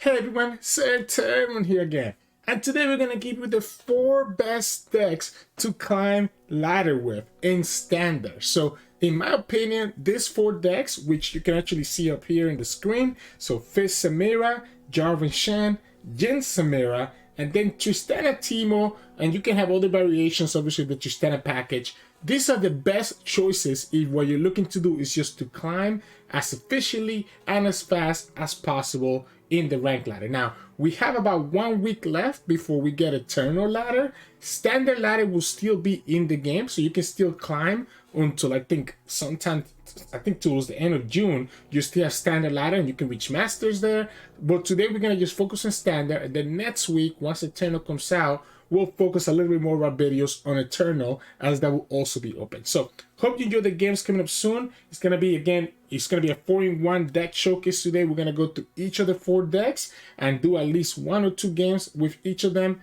Hey everyone, Sirturmund here again. And today we're going to give you the 4 best decks to climb ladder with in standard. So in my opinion, these 4 decks, which you can actually see up here in the screen. So Fizz Samira, Jarvan Shen, Jhin Samira, and then Tristana Teemo, and you can have other variations, obviously the Tristana package. These are the best choices if what you're looking to do is just to climb as efficiently and as fast as possible in the rank ladder. Now, we have about 1 week left before we get Eternal ladder. Standard ladder will still be in the game, so you can still climb until I think towards the end of June. You still have standard ladder and you can reach masters there. But today we're gonna just focus on standard, and then next week, once Eternal comes out, we'll focus a little bit more of our videos on Eternal, as that will also be open. So hope you enjoy the games coming up soon. It's gonna be a 4-in-1 deck showcase today. We're gonna go through each of the 4 decks and do at least 1 or 2 games with each of them.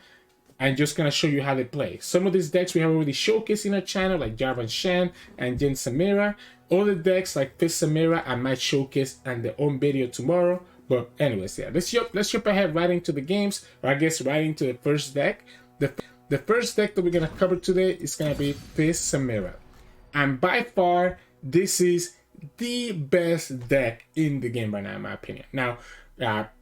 I'm just gonna show you how they play. Some of these decks we have already showcased in our channel, like Jarvan Shen and Jhin Samira. Other decks like Fizz Samira I might showcase on their own video tomorrow. But anyways, yeah, let's jump ahead right into the games, or I guess right into the first deck. The first deck that we're gonna cover today is gonna be Fizz Samira, and by far this is the best deck in the game right now, in my opinion. Now,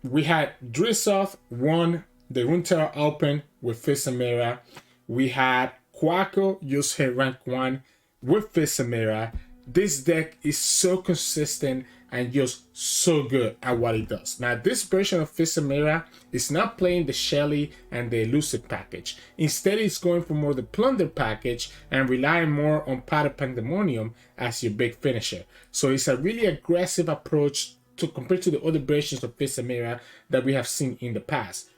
we had Drizzov won the Runeterra Open with Fizz Samira. We had Quaco just hit rank 1 with Fizz Samira. This deck is so consistent and just so good at what it does. Now, this version of Fizz Samira is not playing the Shelly and the Elusive package. Instead, it's going for more the Plunder package and relying more on Pot of Pandemonium as your big finisher. So it's a really aggressive approach compared to the other versions of Fizz Samira that we have seen in the past.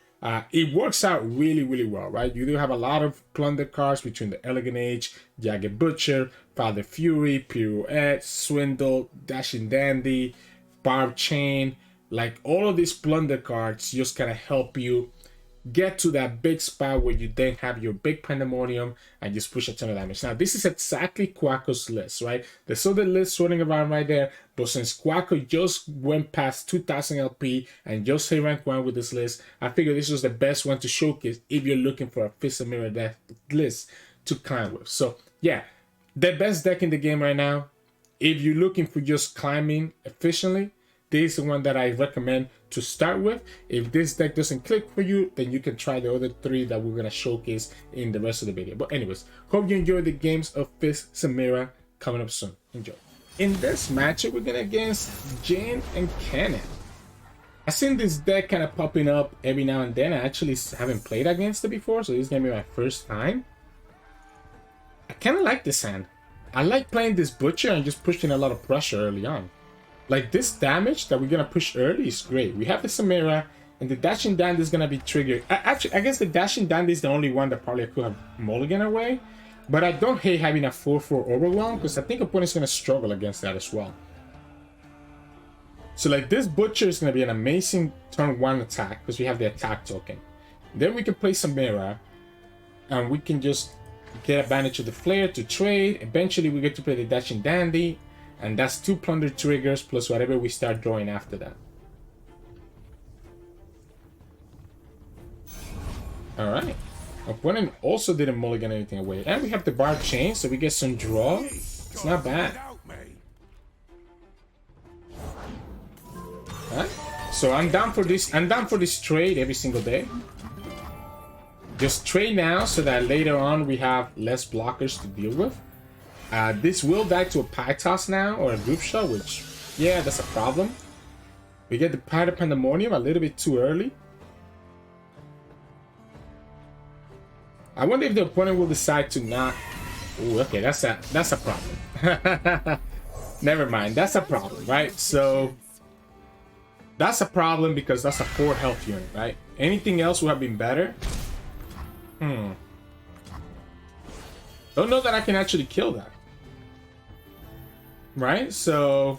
It works out really well, right? You do have a lot of plunder cards between the Elegant Age, Jagged Butcher, Father Fury, Pirouette, Swindle, Dashing Dandy, Barb Chain. Like, all of these plunder cards just kind of help you get to that big spot where you then have your big Pandemonium and just push a ton of damage. Now, this is exactly Quaco's list, right? There's other lists running around right there, but since Quaco just went past 2000 LP and just hit rank 1 with this list, I figured this was the best one to showcase if you're looking for a Fizz Samira deck list to climb with. So yeah, the best deck in the game right now. If you're looking for just climbing efficiently, this is the one that I recommend to start with. If this deck doesn't click for you, then you can try the other 3 that we're gonna showcase in the rest of the video. But anyways, hope you enjoy the games of Fizz Samira coming up soon. Enjoy. In this matchup, we're gonna against Jhin and Kennen. I've seen this deck kind of popping up every now and then. I actually haven't played against it before, so this is gonna be my first time. I kind of like this hand. I like playing this Butcher and just pushing a lot of pressure early on. Like, this damage that we're gonna push early is great. We have the Samira, and the Dashing Dandy is gonna be triggered. Actually, I guess the Dashing Dandy is the only one that probably I could have mulligan away. But I don't hate having a 4/4 Overwhelm, because I think opponent's gonna struggle against that as well. So like, this Butcher is gonna be an amazing turn 1 attack, because we have the attack token. Then we can play Samira, and we can just get advantage of the Flare to trade. Eventually we get to play the Dashing Dandy, and that's 2 plunder triggers plus whatever we start drawing after that. Alright. Opponent also didn't mulligan anything away. And we have the Barb Chain, so we get some draw. It's not bad. Alright. So I'm down for this trade every single day. Just trade now so that later on we have less blockers to deal with. This will die to a Pie Toss now, or a Group Shot, which, yeah, that's a problem. We get the Pot of Pandemonium a little bit too early. I wonder if the opponent will decide to not... Ooh, okay, that's a problem. Never mind, that's a problem, right? So that's a problem because that's a 4 health unit, right? Anything else would have been better. Don't know that I can actually kill that. Right? So,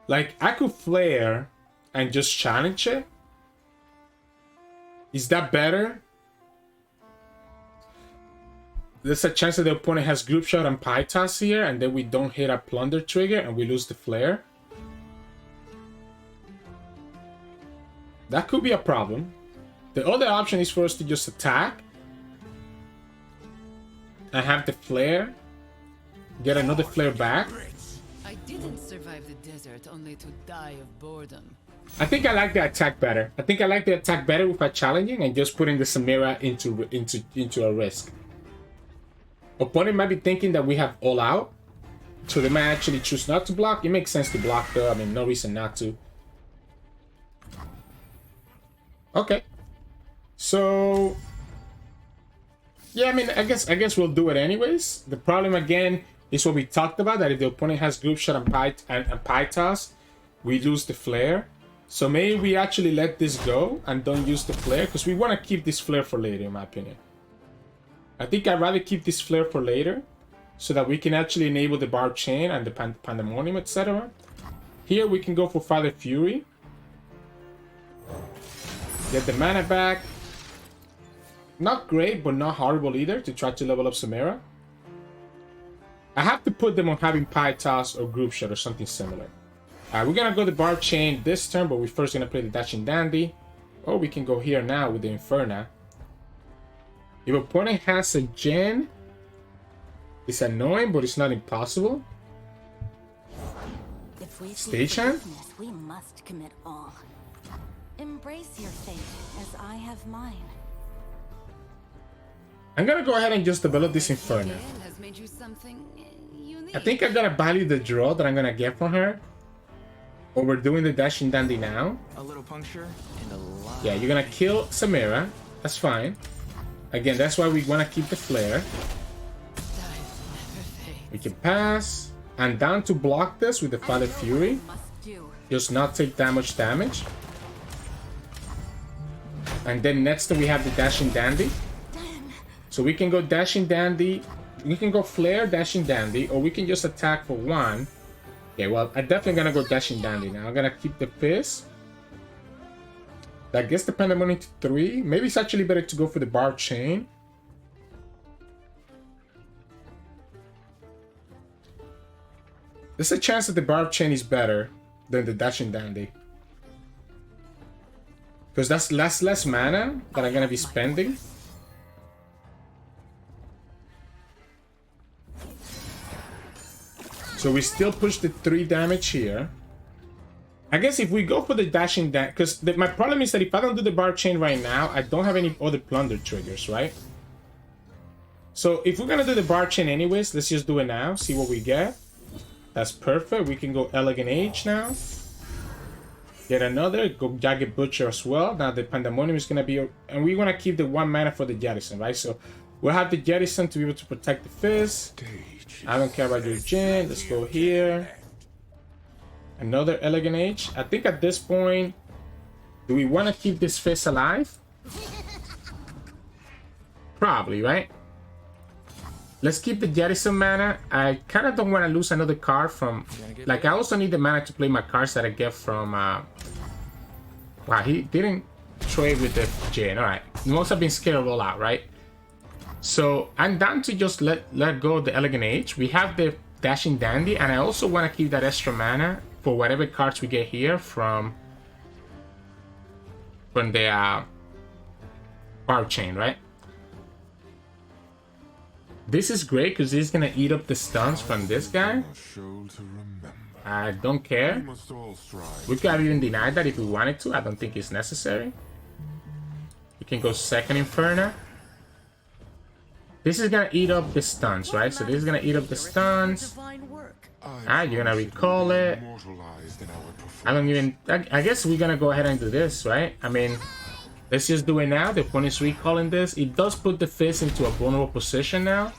like, I could flare and just challenge it. Is that better? There's a chance that the opponent has Group Shot and Pie Toss here, and then we don't hit a Plunder trigger and we lose the Flare. That could be a problem. The other option is for us to just attack and have the flare, get another flare back. I didn't survive the desert only to die of boredom. I think I like the attack better. I think I like the attack better without challenging and just putting the Samira into a risk. Opponent might be thinking that we have all out, so they might actually choose not to block. It makes sense to block though. I mean, no reason not to. Okay. So yeah, I mean, I guess we'll do it anyways. The problem again is what we talked about, that if the opponent has group shot and pie toss, we lose the flare. So maybe we actually let this go and don't use the flare, because we want to keep this flare for later, in my opinion. I think I'd rather keep this flare for later so that we can actually enable the Barb Chain and the Pandemonium, etc. Here we can go for Father Fury. Get the mana back. Not great, but not horrible either, to try to level up Samira. I have to put them on having Pie Toss or Group Shot or something similar. We're gonna go the Barb Chain this turn, but we're first gonna play the Dashing Dandy. Or we can go here now with the Inferna. If opponent has a Jhin, it's annoying, but it's not impossible. Station? We must commit all. Embrace your fate as I have mine. I'm gonna go ahead and just develop this Inferno. I think I'm gonna value the draw that I'm gonna get from her. Or we're doing the Dashing Dandy now. A little puncture and a lot. Yeah, you're gonna kill Samira. That's fine. Again, that's why we wanna keep the flare. We can pass. And down to block this with the Father Fury. Just not take that much damage. And then next we have the Dashing Dandy. So we can go Dashing Dandy. We can go Flare, Dashing Dandy. Or we can just attack for one. Okay, well, I'm definitely gonna go Dashing Dandy now. I'm gonna keep the Fizz. That gets the Pandemonium to 3. Maybe it's actually better to go for the Barb Chain. There's a chance that the Barb Chain is better than the Dashing Dandy. Because that's less mana that I'm gonna be spending. So we still push the 3 damage here. I guess if we go for the Dashing Dandy, because my problem is that if I don't do the Barb Chain right now, I don't have any other plunder triggers, right? So if we're gonna do the Barb Chain anyways, let's just do it now, see what we get. That's perfect. We can go Elegant Age now. Get another. Go Jagged Butcher as well. Now the Pandemonium is going to be... And we want to keep the 1 mana for the Jettison, right? So we'll have the Jettison to be able to protect the Fizz. I don't care about your Jhin. Let's go here. Another Elegant Age. I think at this point... Do we want to keep this Fizz alive? Probably, right? Let's keep the Jettison mana. I kind of don't want to lose another card from... Like, I also need the mana to play my cards that I get from... Wow, he didn't trade with the Jhin. Alright. You must have been scared of all out, right? So, I'm down to just let go of the Elegant Age. We have the Dashing Dandy. And I also want to keep that extra mana for whatever cards we get here from the Barb Chain, right? This is great because he's gonna eat up the stuns from this guy. I don't care. We could have even denied that if we wanted to. I don't think it's necessary. We can go second Inferno. This is gonna eat up the stuns, right? So this is gonna eat up the stuns. Alright, you're gonna recall it. I don't even... I guess we're gonna go ahead and do this, right? I mean... Let's just do it now. The opponent's recalling this. It does put the Fizz into a vulnerable position now.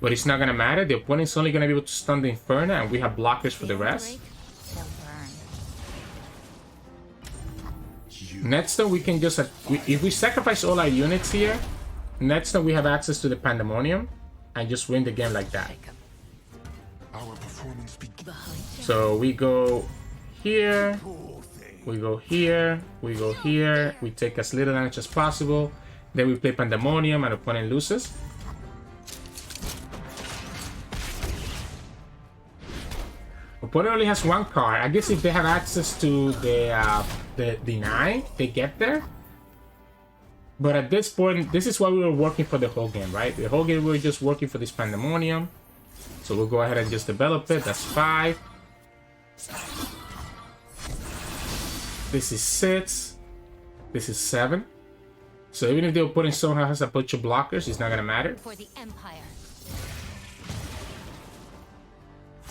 But it's not going to matter. The opponent's only going to be able to stun the Inferno. And we have blockers for the rest. Next turn we can just... If we sacrifice all our units here. Next turn we have access to the Pandemonium. And just win the game like that. So we go here. We go here, we go here, we take as little damage as possible, then we play Pandemonium and opponent loses. Opponent only has one card. I guess if they have access to the deny, they get there. But at this point, this is what we were working for the whole game, right? The whole game we were just working for this Pandemonium. So we'll go ahead and just develop it. That's 5. This is 6. This is 7. So even if the opponent somehow has a bunch of blockers, it's not gonna matter. For the Empire.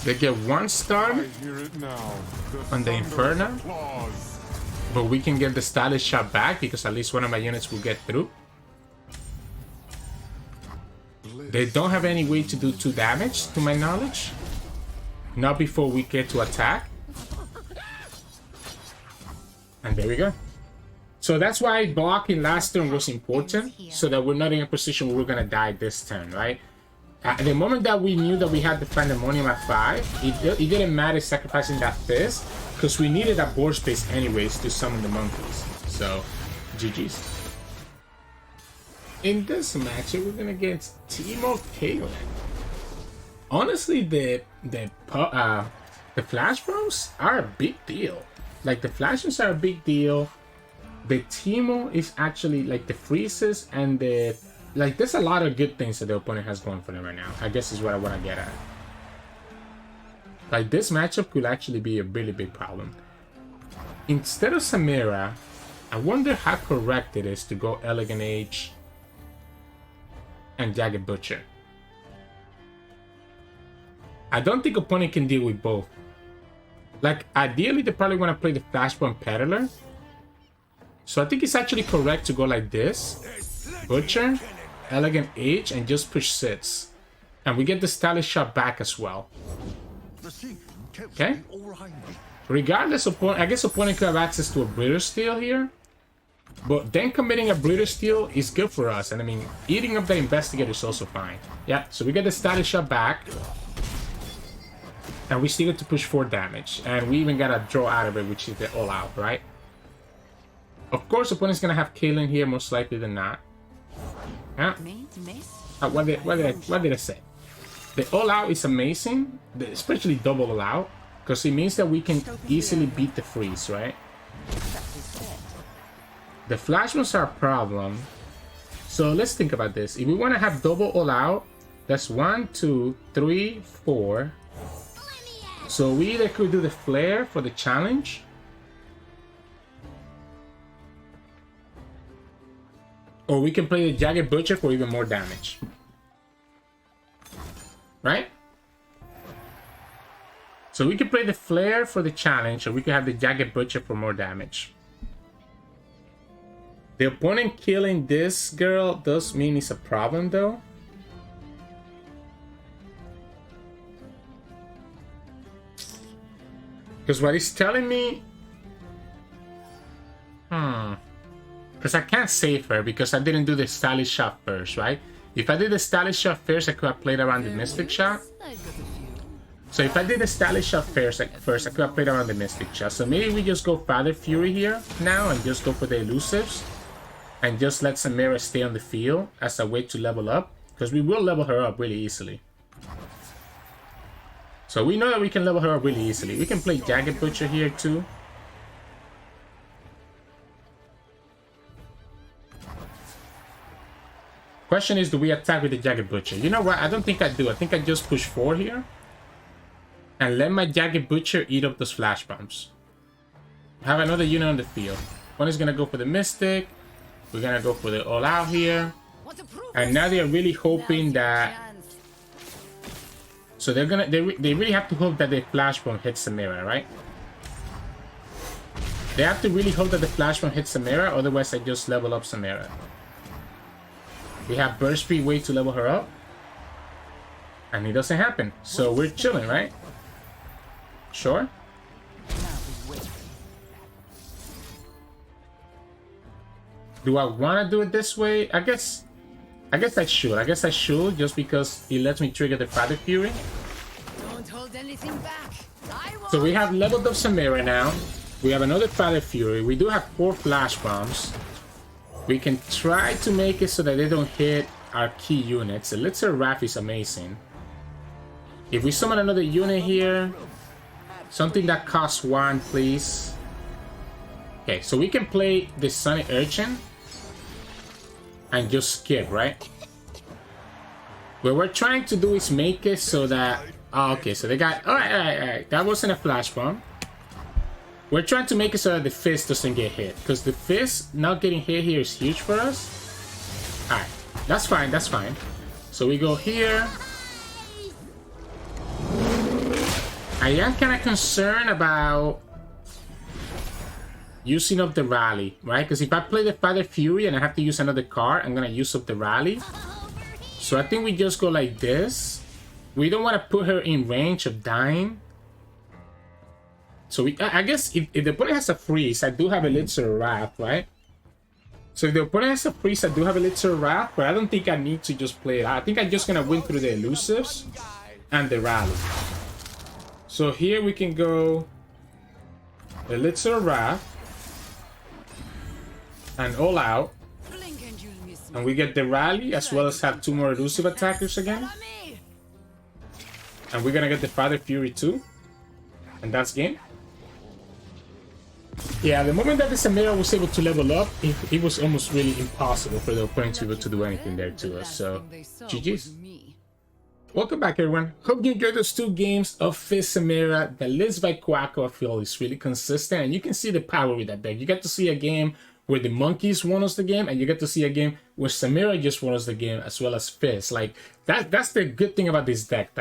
They get 1 stun on the Inferno. But we can get the stylish shot back because at least one of my units will get through. They don't have any way to do 2 damage, to my knowledge. Not before we get to attack. And there we go. So that's why blocking last turn was important, so that we're not in a position where we're gonna die this turn, right? At the moment that we knew that we had the Pandemonium at 5, it didn't matter sacrificing that Fizz, because we needed that board space anyways to summon the monkeys. So, GG's. In this matchup, we're gonna get Teemo Caitlyn. Honestly, the flash bombs are a big deal. Like, the flashes are a big deal. The Teemo is actually, like, the freezes and the... Like, there's a lot of good things that the opponent has going for them right now. I guess is what I want to get at. Like, this matchup could actually be a really big problem. Instead of Samira, I wonder how correct it is to go Elegant Age and Jagged Butcher. I don't think opponent can deal with both. Like, ideally, they probably want to play the Flashbomb Peddler. So I think it's actually correct to go like this. Butcher, Elegant Age, and just push Sits. And we get the stylish shot back as well. Okay? Regardless, I guess opponent could have access to a Breeder Steel here. But then committing a Breeder Steel is good for us. And I mean, eating up the Investigator is also fine. Yeah, so we get the stylish shot back. And we still get to push 4 damage. And we even got a draw out of it, which is the All Out, right? Of course, opponent's gonna have Kayle here, most likely than not. Yeah. What did I say? The All Out is amazing, especially double All Out, because it means that we can easily beat the freeze, right? The flashbomps are a problem. So let's think about this. If we want to have double All Out, that's 1, 2, 3, 4. So we either could do the flare for the challenge, or we can play the Jagged Butcher for even more damage. Right? So we can play the Flare for the challenge, or we can have the Jagged Butcher for more damage. The opponent killing this girl does mean it's a problem, though. Because what he's telling me... Because I can't save her because I didn't do the stylish shot first, right? If I did the stylish shot first, I could have played around the Mystic shot. So if I did the stylish shot first, I could have played around the Mystic shot. So maybe we just go Father Fury here now and just go for the elusives. And just let Samira stay on the field as a way to level up. Because we will level her up really easily. So we know that we can level her up really easily. We can play Jagged Butcher here too. Question is, do we attack with the Jagged Butcher? You know what? I don't think I do. I think I just push 4 here. And let my Jagged Butcher eat up those flash bombs. Have another unit on the field. One is going to go for the Mystic. We're going to go for the All Out here. And now they're really hoping that... So they're going to... They really have to hope that the flash bomb hits Samira, right? They have to really hope that the flash bomb hits Samira. Otherwise, I just level up Samira. We have burst speed way to level her up. And it doesn't happen. So we're chilling, right? Sure. Do I want to do it this way? I guess I should. I guess I should just because it lets me trigger the Father Fury. Don't hold anything back. So we have leveled up Samira now. We have another Father Fury. We do have 4 flash bombs. We can try to make it so that they don't hit our key units. Elixir Wrath is amazing. If we summon another unit here, Something that costs 1, please. Okay, so we can play the Sunny Urchin and just skip, right? What we're trying to do is make it so that... Oh, okay, so they got... Alright. That wasn't a flash bomb. We're trying to make it so that the Fizz doesn't get hit. Because the Fizz not getting hit here is huge for us. Alright, that's fine, that's fine. So we go here. I am kind of concerned about using up the rally, right? Because if I play the Father Fury and I have to use another card, I'm going to use up the rally. So I think we just go like this. We don't want to put her in range of dying. So I guess if the opponent has a freeze, I do have Elixir Wrath, right? So if the opponent has a freeze, I do have Elixir Wrath, but I don't think I need to just play it out. I think I'm just going to win through the elusives and the rally. So here we can go Elixir Wrath and all out. And we get the rally as well as have 2 more elusive attackers again. And we're gonna get the Father Fury too. And that's game. Yeah, the moment that the Samira was able to level up, it was almost really impossible for the opponent to be able to do anything there to us. So, GG's. Welcome back, everyone. Hope you enjoyed those 2 games of Fizz Samira. The list by Quacko, I feel, is really consistent. And you can see the power with that deck. You get to see a game where the monkeys won us the game, and you get to see a game where Samira just won us the game, as well as Fizz. Like, that's the good thing about this deck,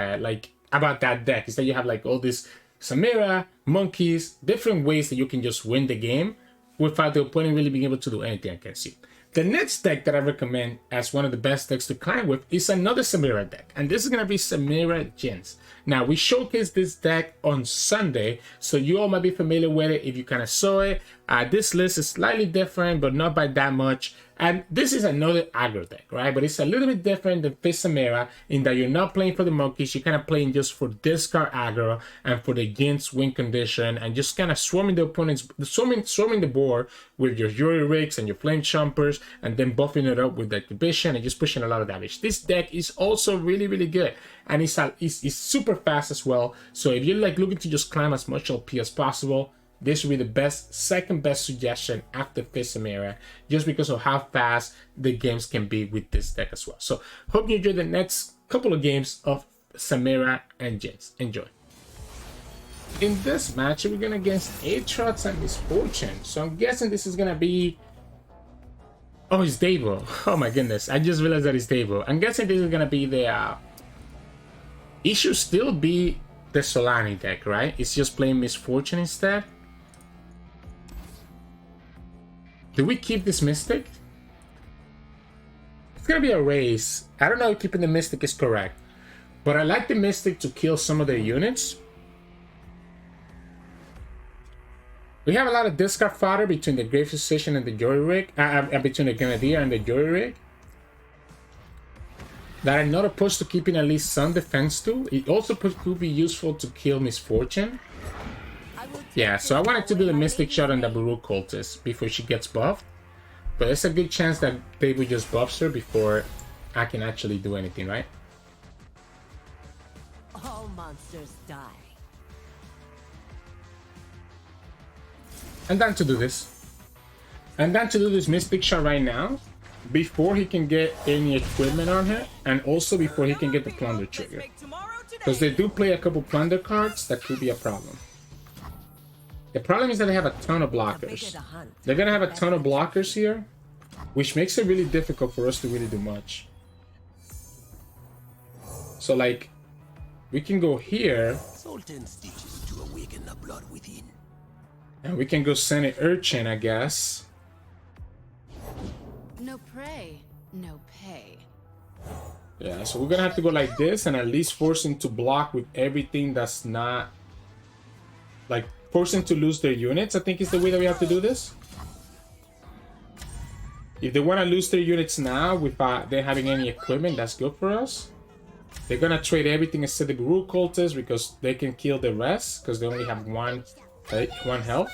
about that deck, is that you have like all this Samira, monkeys, different ways that you can just win the game without the opponent really being able to do anything against you. The next deck that I recommend as one of the best decks to climb with is another Samira deck, and this is going to be Samira Jinx. Now, we showcased this deck on Sunday, so you all might be familiar with it if you kind of saw it. This list is slightly different, but not by that much. And this is another aggro deck, right? But it's a little bit different than Fizz Samira in that you're not playing for the monkeys. You're kind of playing just for discard aggro and for the Jinx win condition, and just kind of swarming the opponents, swarming the board with your Yuri Rigs and your Flame Chompers, and then buffing it up with the Activation and just pushing a lot of damage. This deck is also really, really good, and it's super fast as well. So if you're like looking to just climb as much LP as possible, this will be the second best suggestion after Fizz Samira, just because of how fast the games can be with this deck as well. So hope you enjoy the next couple of games of Samira and Jinx. Enjoy. In this match, we're going against Aatrox and Misfortune. So I'm guessing this is going to be... Oh, it's Davo. Oh my goodness. I just realized that it's Davo. I'm guessing this is going to be the... It should still be the Solani deck, right? It's just playing Misfortune instead. Do we keep this Mystic? It's gonna be a race. I don't know if keeping the Mystic is correct, but I like the Mystic to kill some of their units. We have a lot of discard fodder between the Grave Physician and the Jury Rig, between the Grenadier and the Jury Rig, that I'm not opposed to keeping at least some defense to. It also could be useful to kill Misfortune. Yeah, so I wanted to do the Mystic Shot on the Baru Cultist before she gets buffed. But there's a good chance that they will just buff her before I can actually do anything, right? All monsters die. I'm down to do this. I'm down to do this Mystic Shot right now, before he can get any equipment on her, and also before he can get the Plunder trigger. Because they do play a couple Plunder cards that could be a problem. The problem is that they have a ton of blockers. They're gonna have a ton of blockers here, which makes it really difficult for us to really do much. So like, we can go here, and we can go send an Urchin, I guess. No prey, no pay. Yeah, so we're gonna have to go like this and at least force him to block with everything that's not... Like, force them to lose their units, I think is the way that we have to do this. If they want to lose their units now without them having any equipment, that's good for us. They're going to trade everything instead of the Guru Cultists because they can kill the rest because they only have one health.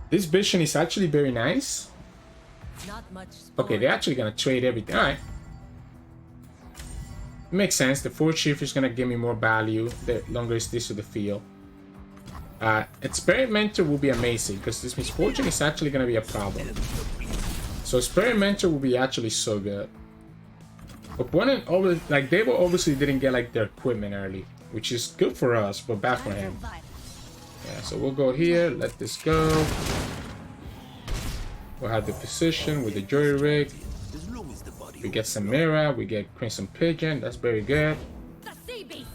This Vision is actually very nice. Okay, they're actually going to trade everything. Alright. makes sense. The force shift is gonna give me more value the longer it's this to the field. Experimenter will be amazing because this misfortune is actually gonna be a problem. So experimenter will be actually so good. Opponent always like they will obviously didn't get like their equipment early, which is good for us but bad for him. Yeah, so we'll go here, let this go. We'll have the position with the jury rig. We get Samira, we get Crimson Pigeon, that's very good.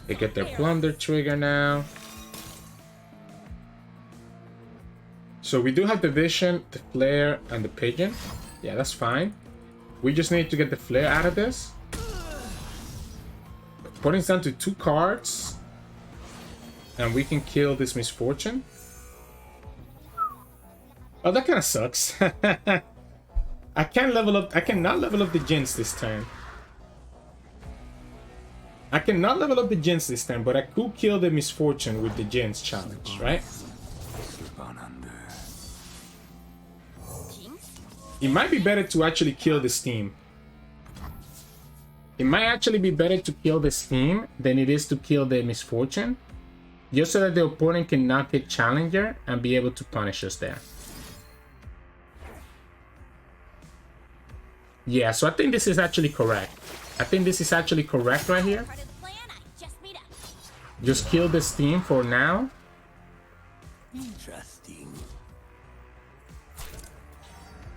They get their plunder trigger now. So we do have the vision, the flare, and the pigeon. Yeah, that's fine. We just need to get the flare out of this. Putting down to 2 cards. And we can kill this misfortune. Oh, that kind of sucks. I can't level up. I cannot level up the Jinx this turn. I cannot level up the Jinx this turn, but I could kill the misfortune with the Jinx challenge, right? It might be better to actually kill this team. It might actually be better to kill this team than it is to kill the misfortune. Just so that the opponent can knock the challenger and be able to punish us there. Yeah, so I think this is actually correct. I think this is actually correct right here. Just kill this team for now. Interesting.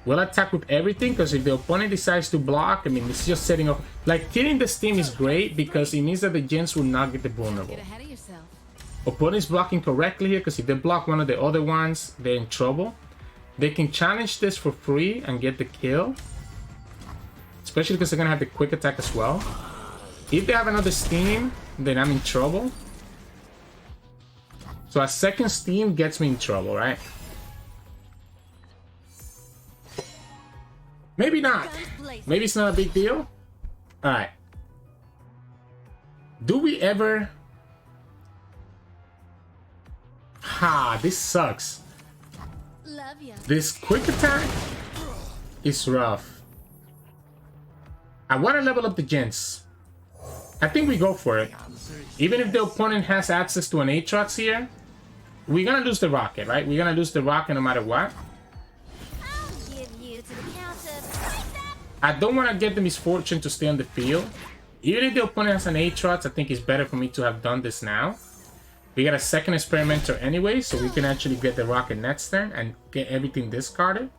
We'll attack with everything because if the opponent decides to block, I mean, it's just setting up. Like, killing this team is great because it means that the Jinx will not get the vulnerable. Get ahead of yourself. Opponent's blocking correctly here because if they block one of the other ones, they're in trouble. They can challenge this for free and get the kill. Especially because they're going to have the quick attack as well. If they have another steam, then I'm in trouble. So a second steam gets me in trouble, right? Maybe not. Maybe it's not a big deal. Alright. Do we ever... Ha, this sucks. Love ya. This quick attack is rough. I want to level up the Jinx. I think we go for it. Even if the opponent has access to an Aatrox here, we're gonna lose the rocket, right? We're gonna lose the rocket no matter what. I'll give you to the count of... I don't want to get the misfortune to stay on the field. Even if the opponent has an Aatrox, I think it's better for me to have done this now. We got a second experimenter anyway, so we can actually get the rocket next turn and get everything discarded.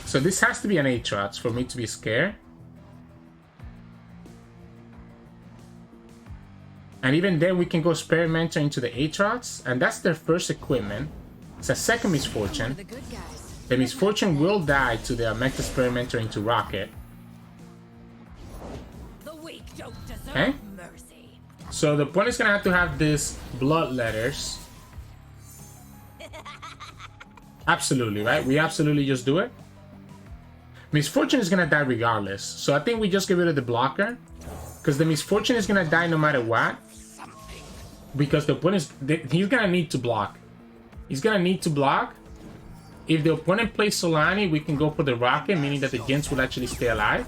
So this has to be an Aatrox for me to be scared. And even then we can go experimenter into the Aatrox, and that's their first equipment. It's a second misfortune. The good guys. The misfortune will die to the Mech experimenter into rocket. The weak don't deserve Okay. mercy. So the opponent's gonna have to have this blood letters. Absolutely, right? We absolutely just do it. Misfortune is gonna die regardless. So I think we just get rid of the blocker. Because the misfortune is gonna die no matter what. Because the opponent he's gonna need to block. He's gonna need to block. If the opponent plays Solani, we can go for the rocket, meaning that the Jinx will actually stay alive.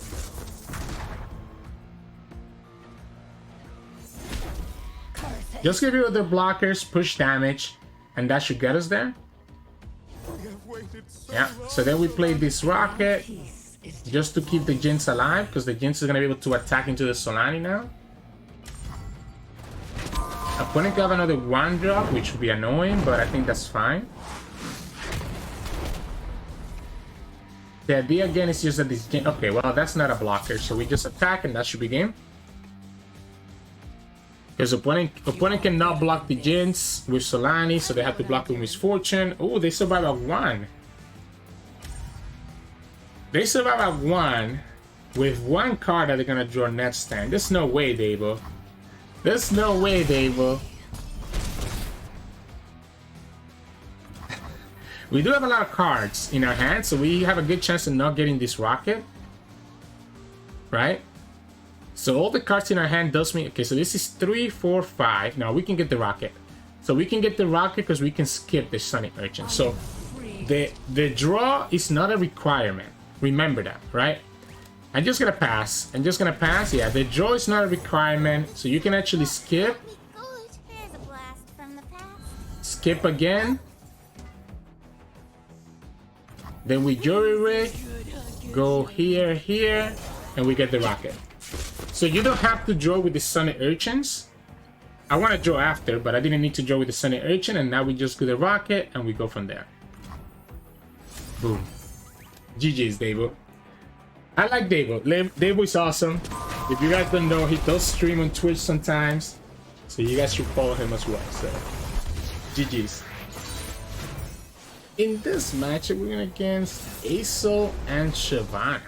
Just get rid of the blockers, push damage, and that should get us there. Yeah, so then we play this rocket just to keep the Jinx alive, because the Jinx is going to be able to attack into the Solani now. Opponent can have another 1-drop, which would be annoying, but I think that's fine. The idea again is just that this Jinx... Okay, well, that's not a blocker, so we just attack and that should be game. Because opponent cannot block the Jinx with Solani, so they have to block with Misfortune. Oh, they survive at 1. They survive at 1 with 1 card that they're gonna draw next turn. There's no way, Davo. There's no way, Davo. We do have a lot of cards in our hand, so we have a good chance of not getting this rocket. Right? So all the cards in our hand does mean... Okay, so this is 3, 4, 5. Now we can get the rocket. So we can get the rocket because we can skip the Sonic Urchin. So the draw is not a requirement. Remember that, right? I'm just gonna pass. I'm just gonna pass. Yeah, the draw is not a requirement, so you can actually skip. There's a blast from the past. Skip again. Then we jury rig. Go here, here, and we get the rocket. So you don't have to draw with the Sunny Urchins. I want to draw after, but I didn't need to draw with the Sunny Urchin, and now we just do the rocket, and we go from there. Boom. GG's, Davo. I like Davo. Davo is awesome. If you guys don't know, he does stream on Twitch sometimes, so you guys should follow him as well. So, GG's. In this matchup, we're going against ASol and Shyvana.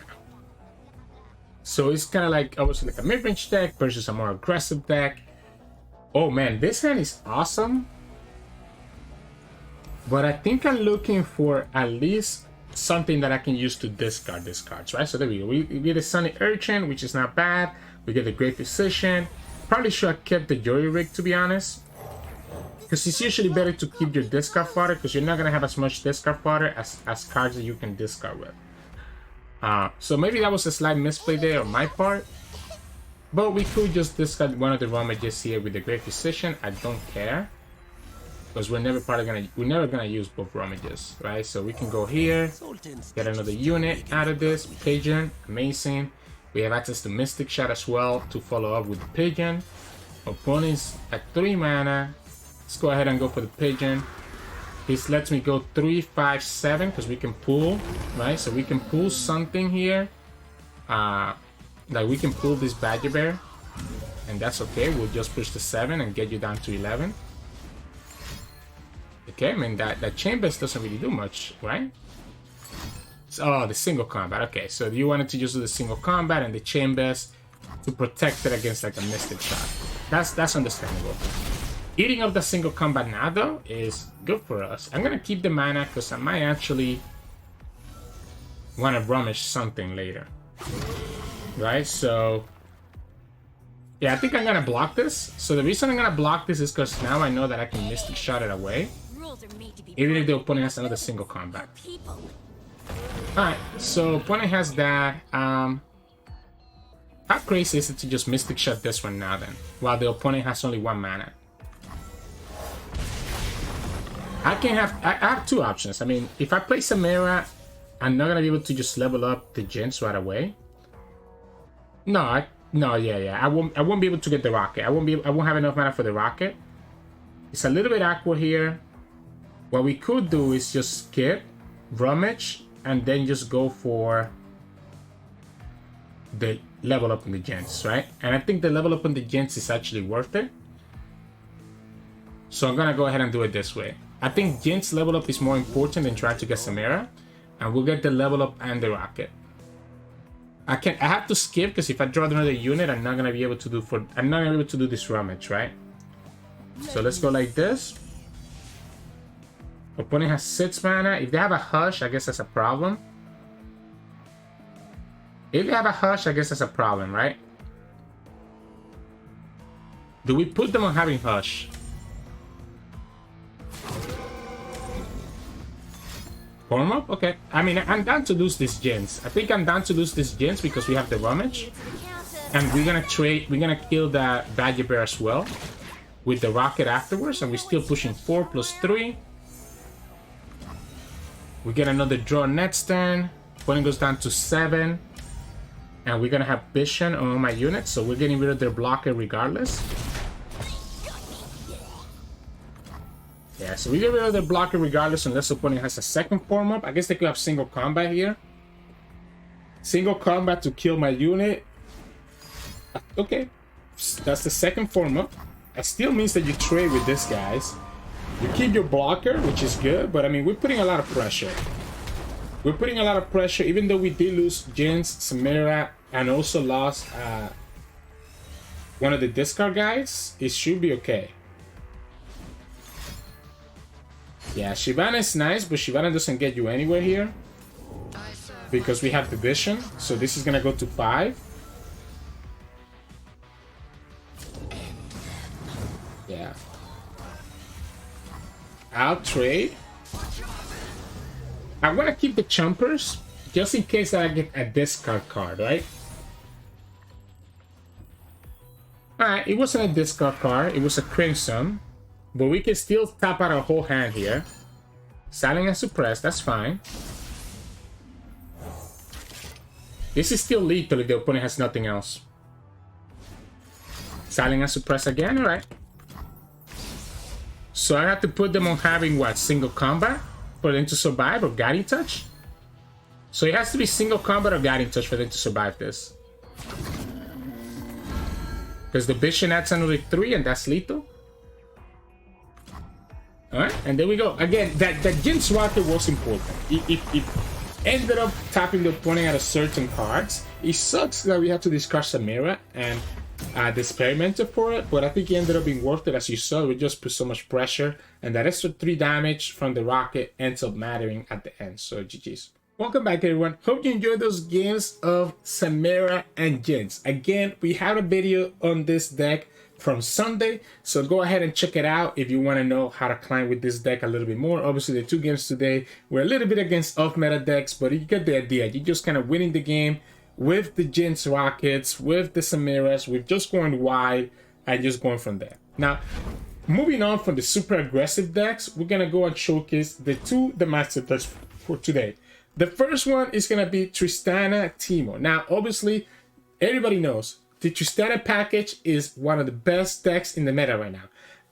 So it's kind of like, obviously, like a mid-range deck versus a more aggressive deck. Oh man, this hand is awesome. But I think I'm looking for at least something that I can use to discard these cards, right? So there we go. We get a Sunny Urchin, which is not bad. We get a Great Physician. Probably should have kept the Jury Rig, to be honest. Because it's usually better to keep your discard fodder, because you're not going to have as much discard fodder as cards that you can discard with. So maybe that was a slight misplay there on my part. But we could just discard one of the Rumages here with the Great Physician. I don't care. Because we're never gonna use both Rumages, right? So we can go here, get another unit out of this. Pigeon, amazing. We have access to Mystic Shot as well to follow up with the Pigeon. Opponent's at 3 mana. Let's go ahead and go for the Pigeon. This lets me go 3, 5, 7 because we can pull, right? So we can pull something here. Like we can pull this Badger Bear, and that's okay. We'll just push the 7 and get you down to 11. Okay, I mean that Chambers doesn't really do much, right? Oh, the single combat. Okay, so you wanted to just do the single combat and the Chambers to protect it against like a Mystic Shot. That's understandable. Eating up the single combat now though is good for us. I'm gonna keep the mana because I might actually want to rummage something later. Right, so yeah, I think I'm gonna block this. So the reason I'm gonna block this is because now I know that I can Mystic Shot it away, even if the opponent has another single combat. Alright, so opponent has that. How crazy is it to just Mystic Shot this one now then, while the opponent has only 1 mana? I have 2 options. I mean, if I play Samira, I'm not gonna be able to just level up the Jinx right away. No, yeah. I won't be able to get the rocket. I won't have enough mana for the rocket. It's a little bit awkward here. What we could do is just skip, rummage, and then just go for the level up in the Jinx, right? And I think the level up in the Jinx is actually worth it. So I'm gonna go ahead and do it this way. I think Jinx level up is more important than trying to get Samira, and we'll get the level up and the rocket. I have to skip because if I draw another unit, I'm not gonna be able to do this rummage, right? So let's go like this. Opponent has 6 mana. If they have a Hush, I guess that's a problem. If they have a Hush, I guess that's a problem, right? Do we put them on having Hush? Form up? Okay. I mean, I'm down to lose this Jinx. I think I'm down to lose this Jinx because we have the rummage. And we're gonna kill the Badger Bear as well with the rocket afterwards, and we're still pushing 4 + 3. We get another draw next turn. Opponent goes down to 7. And we're gonna have Vision on all my units, so we're getting rid of their blocker regardless. Yeah, so we get rid of their blocker regardless unless the opponent has a second form up. I guess they could have single combat here. Single combat to kill my unit. Okay, that's the second form up. It still means that you trade with this, guys. You keep your blocker, which is good, but I mean, we're putting a lot of pressure. We're putting a lot of pressure, even though we did lose Jinx, Samira, and also lost one of the discard guys. It should be okay. Yeah, Shyvana is nice, but Shyvana doesn't get you anywhere here because we have the Vision, so this is gonna go to 5. Yeah. I'll trade. I want to keep the Chumpers just in case that I get a discard card, right? Alright, it wasn't a discard card, it was a Crimson. But we can still tap out our whole hand here. Silent and Suppress, that's fine. This is still lethal if the opponent has nothing else. Silent and Suppress again, alright. So I have to put them on having what? Single combat? For them to survive, or Guiding Touch? So it has to be single combat or Guiding Touch for them to survive this. Because the Vision adds another 3 and that's lethal. Alright, and there we go. Again, that Jinx rocket was important. It ended up tapping the opponent out of certain cards. It sucks that we have to discard Samira and the Experimenter for it, but I think it ended up being worth it. As you saw, we just put so much pressure, and that extra 3 damage from the rocket ends up mattering at the end. So GG's. Welcome back, everyone. Hope you enjoyed those games of Samira and Jinx. Again, we have a video on this deck from Sunday, so go ahead and check it out if you want to know how to climb with this deck a little bit more. Obviously, the 2 games today were a little bit against off-meta decks, but you get the idea. You're just kind of winning the game with the Jinx rockets, with the Samiras, with just going wide and just going from there. Now, moving on from the super aggressive decks, we're going to go and showcase the 2 Demacia decks for today. The first one is going to be Tristana Teemo. Now, obviously, everybody knows the Tristana package is one of the best decks in the meta right now.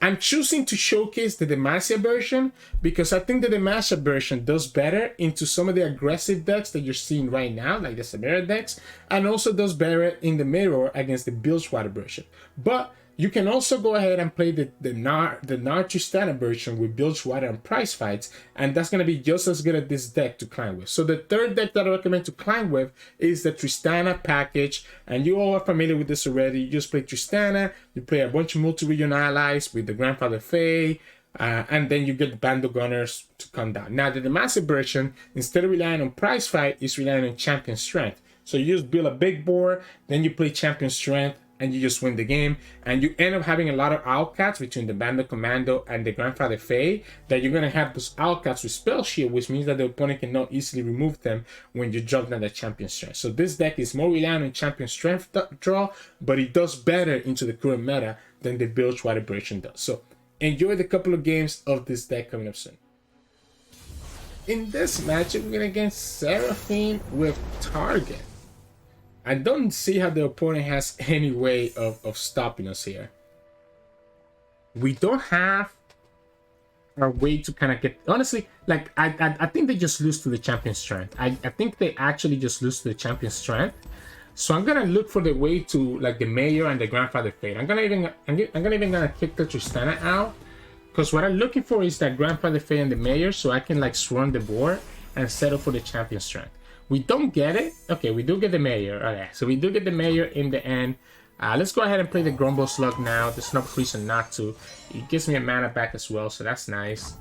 I'm choosing to showcase the Demacia version because I think the Demacia version does better into some of the aggressive decks that you're seeing right now, like the Samira decks, and also does better in the mirror against the Bilgewater version. But you can also go ahead and play the Tristana version with Bilgewater and Prize Fights, and that's going to be just as good as this deck to climb with. So the third deck that I recommend to climb with is the Tristana package, and you all are familiar with this already. You just play Tristana, you play a bunch of multi-region allies with the Grandfather Fae, and then you get the Bando Gunners to come down. Now the Demacia version, instead of relying on Prize Fight, is relying on Champion Strength. So you just build a big board, then you play Champion Strength, and you just win the game, and you end up having a lot of outcats between the Bando Commando and the Grandfather Fae, that you're going to have those outcats with Spell Shield, which means that the opponent cannot easily remove them when you drop down the Champion Strength. So this deck is more reliant on Champion Strength draw, but it does better into the current meta than the Bilgewater version does. So enjoy the couple of games of this deck coming up soon. In this matchup, we're going against Seraphine with Targon. I don't see how the opponent has any way of stopping us here. We don't have a way to kind of get... Honestly, like, I think they just lose to the Champion Strength. I think they actually just lose to the Champion Strength. So I'm going to look for the way to, like, the Mayor and the Grandfather Fate. I'm even gonna kick the Tristana out. Because what I'm looking for is that Grandfather Fate and the Mayor, so I can, like, swarm the board and settle for the Champion Strength. We don't get it. Okay, we do get the Mayor. Okay, so we do get the Mayor in the end. Let's go ahead and play the Grumble Slug now. There's no reason not to. It gives me a mana back as well, so that's nice.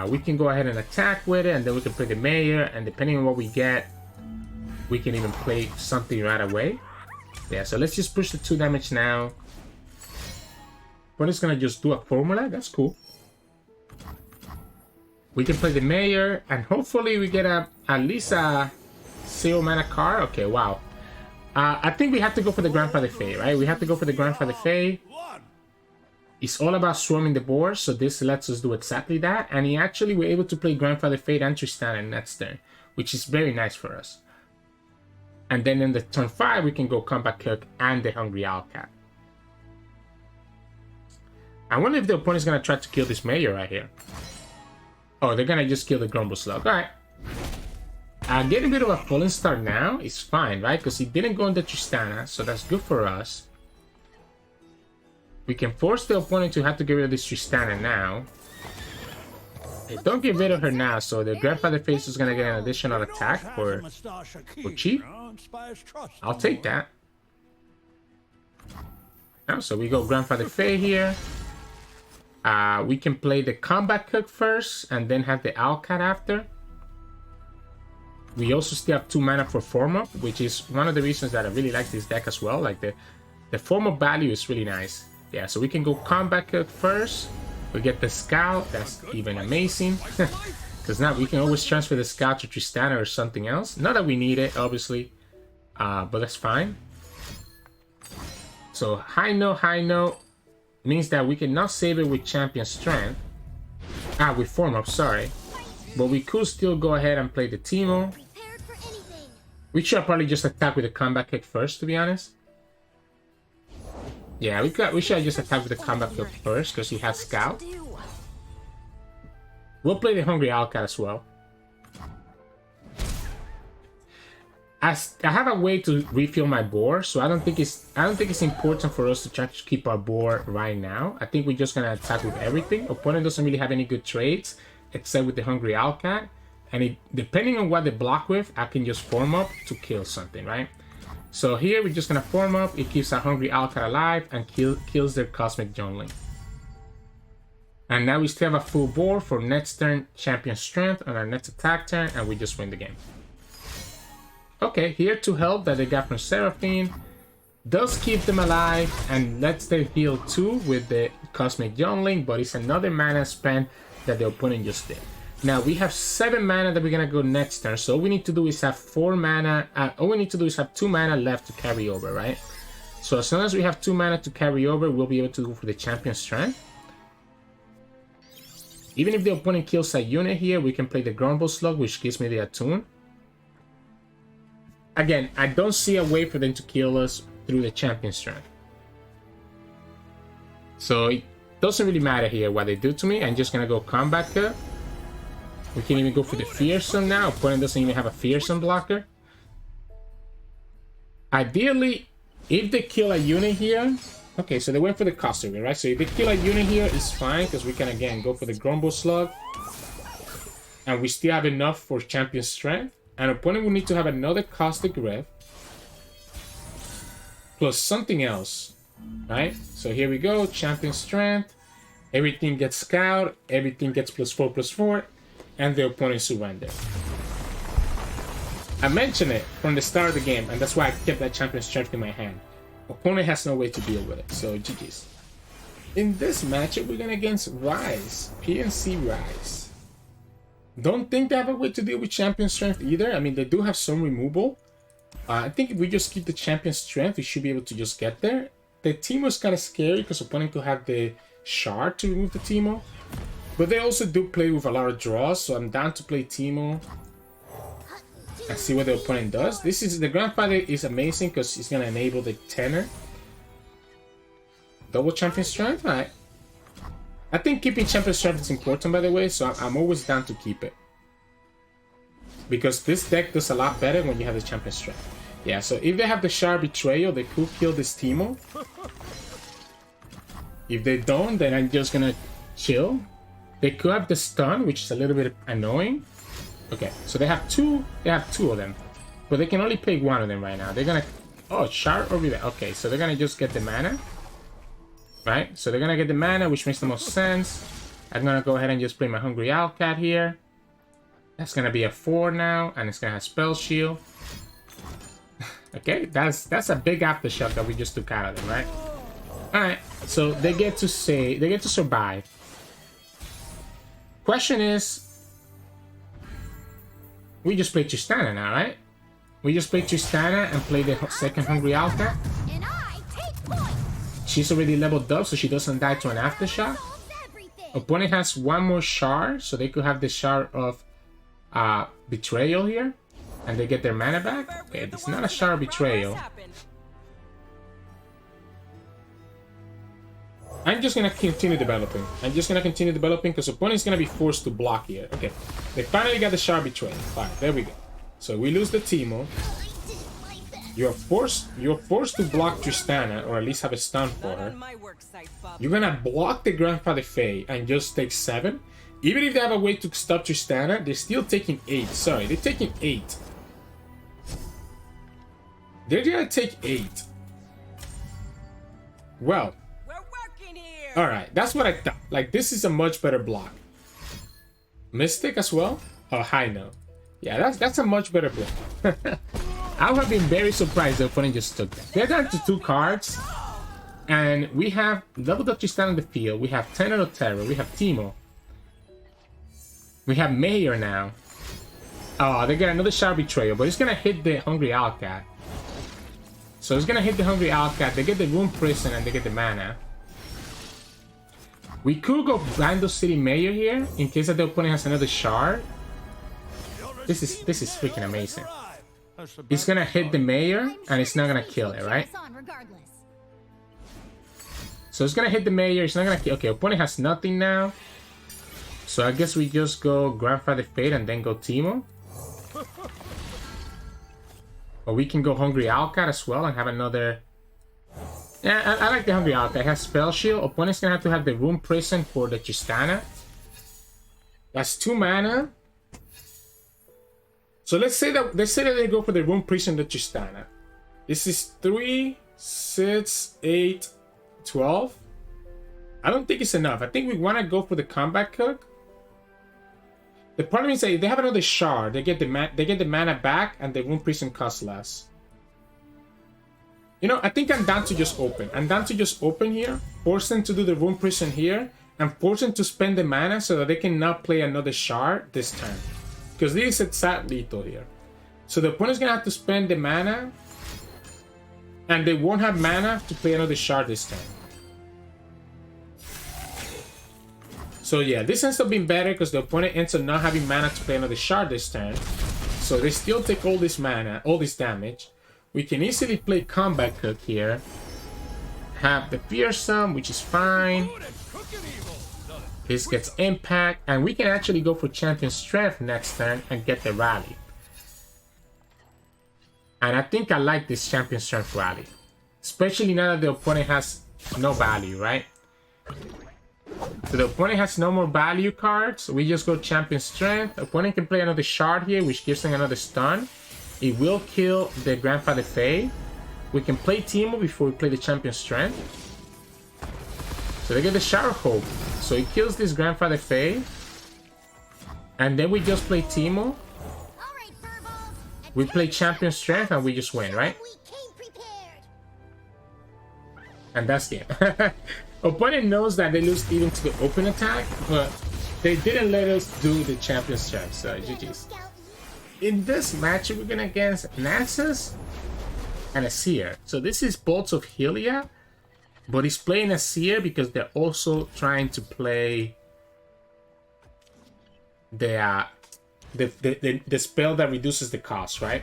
We can go ahead and attack with it, and then we can play the Mayor, and depending on what we get, we can even play something right away. Yeah, so let's just push the 2 damage now. But it's gonna just do a formula. That's cool. We can play the Mayor, and hopefully we get at least a 0 mana card. Okay, wow. I think we have to go for the Grandfather Fae, right? We have to go for the Grandfather Fae. It's all about swarming the board, so this lets us do exactly that. And he actually were able to play Grandfather Fae and Tristana in that turn, which is very nice for us. And then in the turn 5, we can go Combat Cook and the Hungry Owlcat. I wonder if the opponent's going to try to kill this Mayor right here. Oh, they're going to just kill the Grumble Slug. Alright. Getting rid of a Fallen Star now is fine, right? Because he didn't go into Tristana, so that's good for us. We can force the opponent to have to get rid of this Tristana now. Hey, don't get rid of her now, so the Grandfather Face is going to get an additional attack for cheap. I'll take that. Oh, so we go Grandfather Fae here. We can play the Combat Cook first, and then have the Owlcat after. We also still have 2 mana for Form Up, which is one of the reasons that I really like this deck as well. Like the Form Up value is really nice. Yeah, so we can go Combat Cook first. We get the Scout, that's even amazing. Because now we can always transfer the scout to Tristana or something else. Not that we need it, obviously. But that's fine. So high note means that we cannot save it with champion strength. With form up, sorry. But we could still go ahead and play the Teemo. We should probably just attack with the combat kick first, to be honest. Yeah, we should just attack with the combat kick first because he has scout. We'll play the Hungry Owlcat as well. I have a way to refill my board, so I don't think it's important for us to try to keep our board right now. I think we're just gonna attack with everything. Opponent doesn't really have any good trades except with the Hungry Owlcat, and depending on what they block with, I can just form up to kill something, right? So here we're just gonna form up. It keeps our Hungry Owlcat alive and kills their Cosmic Jungling. And now we still have a full board for next turn champion strength on our next attack turn, and we just win the game. Okay, here to help that they got from Seraphine does keep them alive and lets them heal too with the Cosmic Jungling, but it's another mana spent that the opponent just did. Now we have 7 mana that we're gonna go next turn, so all we need to do is have 4 mana. All we need to do is have 2 mana left to carry over, right? So as soon as we have 2 mana to carry over, we'll be able to go for the champion strength. Even if the opponent kills a unit here, we can play the Grumble Slug, which gives me the Attune. Again, I don't see a way for them to kill us through the champion strength. So it doesn't really matter here what they do to me. I'm just gonna go combat cut. We can even go for the fearsome now. Opponent doesn't even have a fearsome blocker. Ideally, if they kill a unit here, okay, so they went for the Costume, right? So if they kill a unit here, it's fine because we can again go for the Grumble Slug, and we still have enough for champion strength. And opponent will need to have another Caustic Rift plus something else, right? So here we go, champion strength. Everything gets scout, everything gets +4/+4, and the opponent surrender. I mentioned it from the start of the game, and that's why I kept that champion strength in my hand. Opponent has no way to deal with it, so GG's. In this matchup, we're going against Ryze, P&Z Ryze. Don't think they have a way to deal with champion strength either. I mean, they do have some removal. I think if we just keep the champion strength, we should be able to just get there. The Teemo is kind of scary because opponent could have the shard to remove the Teemo. But they also do play with a lot of draws, so I'm down to play Teemo and see what the opponent does. The Grandfather is amazing because it's going to enable the tenor. Double champion strength? Alright. I think keeping champion strength is important, by the way, so I'm always down to keep it. Because this deck does a lot better when you have the champion strength. Yeah, so if they have the Shard Betrayal, they could kill this Teemo. If they don't, then I'm just gonna chill. They could have the stun, which is a little bit annoying. Okay, so they have two of them. But they can only pick one of them right now. They're gonna... Oh, Shard over there. Okay, so they're gonna just get the mana. Right, so they're gonna get the mana, which makes the most sense. I'm gonna go ahead and just play my Hungry Owlcat here. That's gonna be a 4 now, and it's gonna have Spell Shield. Okay, that's a big aftershock that we just took out of them, right? Alright, so they get to survive. Question is, we just play Tristana now, right? We just play Tristana and play the second Hungry Owlcat. She's already leveled up, so she doesn't die to an aftershock. Opponent has one more shard, so they could have the shard of Betrayal here, and they get their mana back. Okay, it's not a shard Betrayal. I'm just gonna continue developing. Because opponent's gonna be forced to block here. Okay, they finally got the shard Betrayal. Fine, there we go. So we lose the Teemo. You're forced to block Tristana, or at least have a stun for her. You're gonna block the Grandfather Fae and just take 7. Even if they have a way to stop Tristana, they're still taking 8. Sorry, they're taking 8. They're gonna take 8. Well, alright, that's what I thought. Like, this is a much better block. Mystic as well? Oh, high note. Yeah, that's a much better block. I would have been very surprised the opponent just took that. They're down to 2 cards. And we have leveled up Tristana on the field. We have 10 Runeterra. We have Teemo. We have Mayor now. Oh, they get another Shadow Betrayal, but it's gonna hit the Hungry Owlcat. So it's gonna hit the Hungry Owlcat. They get the Rune Prison and they get the mana. We could go Randall City Mayor here in case that the opponent has another shard. This is freaking amazing. It's gonna hit the Mayor and it's not gonna kill it, right? So it's gonna hit the Mayor. It's not gonna kill. Okay, opponent has nothing now. So I guess we just go Grandfather Fate and then go Teemo. Or we can go Hungry Owlcat as well and have another. Yeah, I like the Hungry Owlcat. It has Spell Shield. Opponent's gonna have to have the Rune Prison for the Tristana. That's 2 mana. So let's say that they go for the Rune Prison, the Tristana. This is 3, 6, 8, 12. I don't think it's enough. I think we want to go for the Combat Cook. The problem is that if they have another shard, they get the mana back and the Rune Prison costs less. You know, I think I'm down to just open. I'm down to just open here, force them to do the Rune Prison here, and force them to spend the mana so that they cannot play another shard this turn. Because this is sad lethal here. So the opponent's gonna have to spend the mana, and they won't have mana to play another shard this turn. So yeah, this ends up being better because the opponent ends up not having mana to play another shard this turn. So they still take all this mana, all this damage. We can easily play Combat Cook here. Have the Fearsome, which is fine. This gets Impact. And we can actually go for Champion Strength next turn and get the Rally. And I think I like this Champion Strength Rally. Especially now that the opponent has no value, right? So the opponent has no more value cards. We just go Champion Strength. Opponent can play another shard here, which gives them another stun. It will kill the Grandfather Fae. We can play Teemo before we play the Champion Strength. So they get the Shower Hope. So it kills this Grandfather Fae. And then we just play Teemo. We play Champion Strength and we just win, right? And that's it. Opponent knows that they lose even to the open attack, but they didn't let us do the Champion Strength, so GG's. In this matchup, we're going against Nasus and Azir. So this is Bolts of Hylia, but he's playing Azir because they're also trying to play the spell that reduces the cost, right?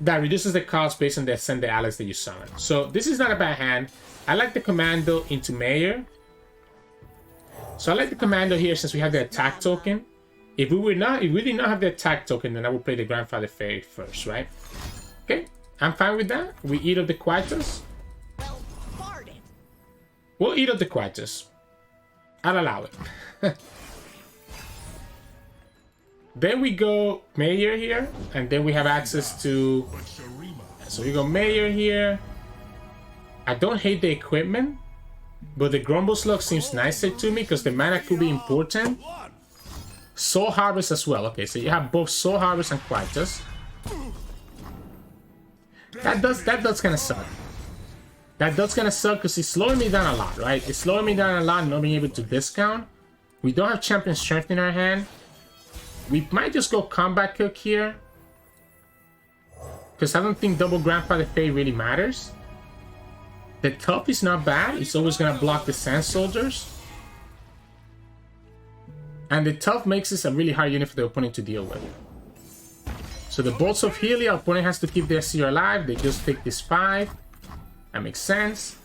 That reduces the cost based on the Ascended Alex that you summon. So this is not a bad hand. I like the Commando into Mayor. So I like the Commando here since we have the attack token. If we did not have the attack token, then I would play the Grandfather Fae first, right? Okay, I'm fine with that. We eat up the Quietus. We'll eat up the Quietus. I'll allow it. Then we go Mayor here, and then we have access to... So we go Mayor here. I don't hate the equipment, but the Grumble Slug seems nicer to me because the mana could be important. Soul Harvest as well. Okay, so you have both Soul Harvest and Quietus. That does kind of suck. That does kind of suck because it's slowing me down a lot, right? It's slowing me down a lot, not being able to discount. We don't have Champion Strength in our hand. We might just go Combat Cook here, because I don't think double Grandfather Fae really matters. The Tough is not bad. It's always going to block the Sand Soldiers. And the Tough makes this a really hard unit for the opponent to deal with. So the Bolts of Hylia, opponent has to keep their Azir alive. They just take this 5. That makes sense.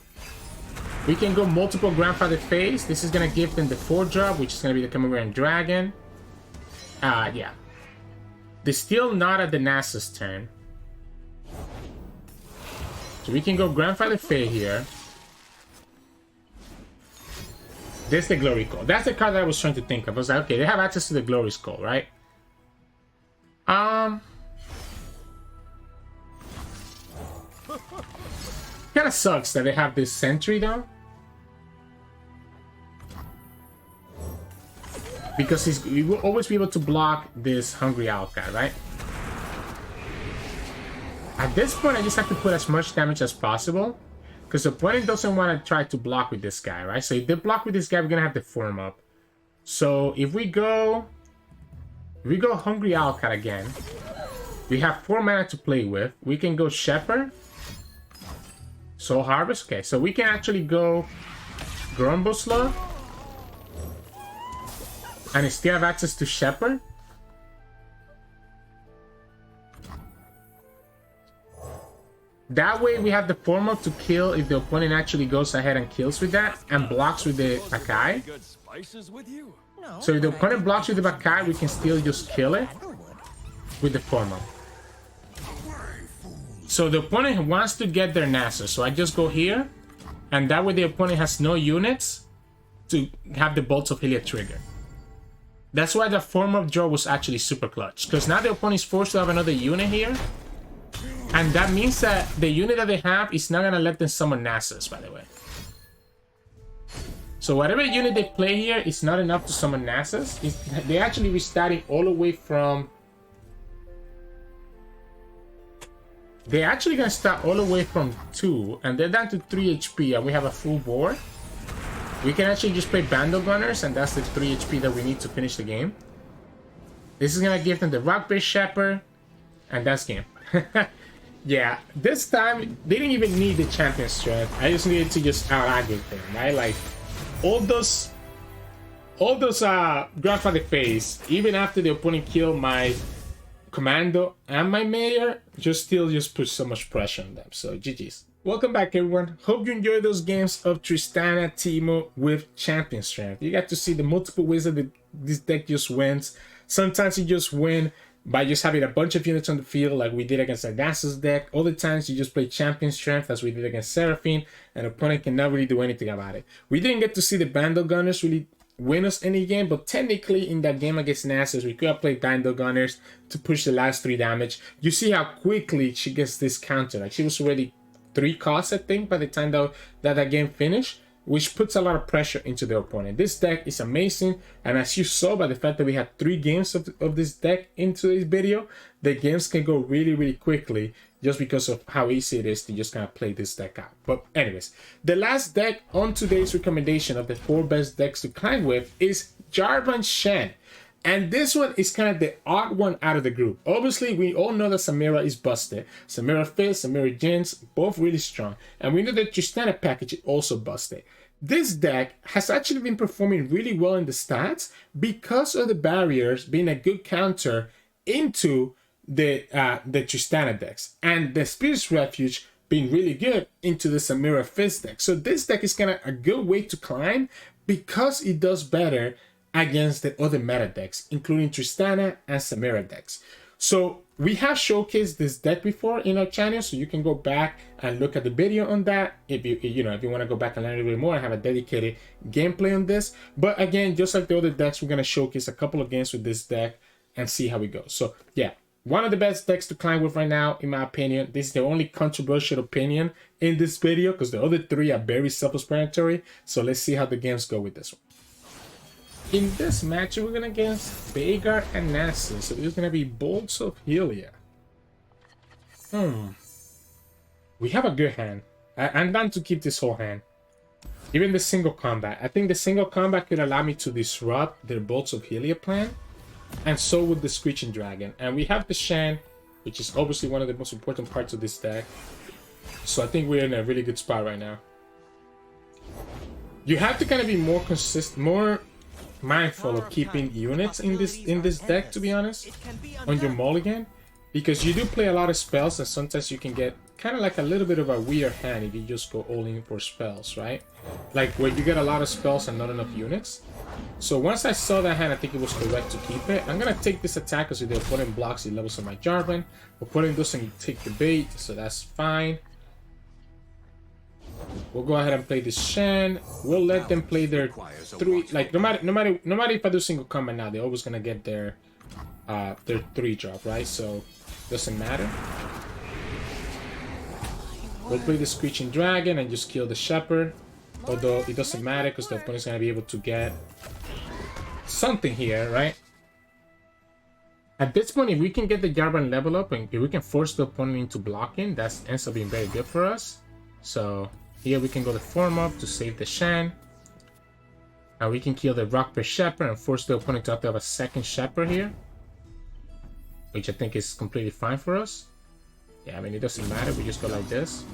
We can go multiple Grandfather Faes. This is going to give them the 4-drop, which is going to be the Chimerian Dragon. Yeah. They're still not at the Nasus turn. So we can go Grandfather Fae here. There's the Glory Call. That's the card that I was trying to think of. I was like, okay, they have access to the Glory Call, right? Kind of sucks that they have this Sentry though. Because he will always be able to block this Hungry Owlcat, right? At this point, I just have to put as much damage as possible. Because the opponent doesn't want to try to block with this guy, right? So if they block with this guy, we're going to have to form up. So if we go Hungry Owlcat again, we have 4 mana to play with. We can go Shepherd, Soul Harvest. Okay, so we can actually go Grumble Slug and still have access to Shepherd. That way we have the form-up to kill if the opponent actually goes ahead and kills with that and blocks with the Akai. So if the opponent blocks with the Akai, we can still just kill it with the form-up. So the opponent wants to get their Nasus, so I just go here, and that way the opponent has no units to have the Bolts of Hylia trigger. That's why the form-up draw was actually super clutch, because now the opponent is forced to have another unit here. And that means that the unit that they have is not going to let them summon Nasus, by the way. So whatever unit they play here is not enough to summon Nasus. They're actually restarting all the way from... They're actually going to start all the way from 2. And they're down to 3 HP and we have a full board. We can actually just play Bandle Gunners and that's the 3 HP that we need to finish the game. This is going to give them the Rock-based Shepherd. And that's game. Yeah, this time they didn't even need the champion strength. I just needed to just out-aggro them, right? Like all those Grandfather Phase, even after the opponent killed my Commando and my Mayor, just put so much pressure on them. So GG's. Welcome back, everyone. Hope you enjoyed those games of Tristana Teemo with champion strength. You got to see the multiple ways that this deck just wins. Sometimes you just win by just having a bunch of units on the field like we did against the Nasus deck. Other times you just play champion strength as we did against Seraphine, and opponent cannot really do anything about it. We didn't get to see the Bandle Gunners really win us any game, but technically in that game against Nasus, we could have played Bandle Gunners to push the last 3 damage. You see how quickly she gets this counter. Like she was already 3 costs, I think, by the time that game finished, which puts a lot of pressure into the opponent. This deck is amazing, and as you saw by the fact that we had 3 games of this deck into this video, the games can go really, really quickly just because of how easy it is to just kind of play this deck out. But anyways, the last deck on today's recommendation of the 4 best decks to climb with is Jarvan Shen. And this one is kind of the odd one out of the group. Obviously, we all know that Samira is busted. Samira Fizz, Samira Jinx, both really strong. And we know that Tristana package is also busted. This deck has actually been performing really well in the stats because of the barriers being a good counter into the Tristana decks. And the Spirit's Refuge being really good into the Samira Fizz deck. So this deck is kind of a good way to climb because it does better against the other meta decks, including Tristana and Samira decks. So we have showcased this deck before in our channel, so you can go back and look at the video on that if you want to go back and learn a little bit more. I have a dedicated gameplay on this. But again, just like the other decks, we're going to showcase a couple of games with this deck and see how it goes. So yeah, one of the best decks to climb with right now, in my opinion. This is the only controversial opinion in this video because the other 3 are very self-explanatory. So let's see how the games go with this one. In this match, we're going to against Veigar and Nasus. So it's going to be Bolts of Hylia. We have a good hand. I'm down to keep this whole hand. Even the single combat. I think the single combat could allow me to disrupt their Bolts of Hylia plan. And so would the Screeching Dragon. And we have the Shen, which is obviously one of the most important parts of this deck. So I think we're in a really good spot right now. You have to kind of be more consistent, more mindful of keeping units in this deck, to be honest, on your mulligan, because you do play a lot of spells and sometimes you can get kind of like a little bit of a weird hand if you just go all in for spells, right? Like where you get a lot of spells and not enough units. So once I saw that hand, I think it was correct to keep it. I'm gonna take this attack because if the opponent blocks, it levels up my Jarvan. Opponent doesn't take the bait, so that's fine. We'll go ahead and play this Shen. We'll let them play their 3. Like no matter if I do single combat now, they're always gonna get their 3 drop, right? So doesn't matter. We'll play the Screeching Dragon and just kill the Shepherd. Although it doesn't matter because the opponent's gonna be able to get something here, right? At this point, if we can get the Jarvan level up and if we can force the opponent into blocking, that ends up being very good for us. So here we can go the form up to save the Shen. And we can kill the Rock Bear Shepherd and force the opponent to have a second Shepherd here. Which I think is completely fine for us. Yeah, I mean, it doesn't matter. We just go like this.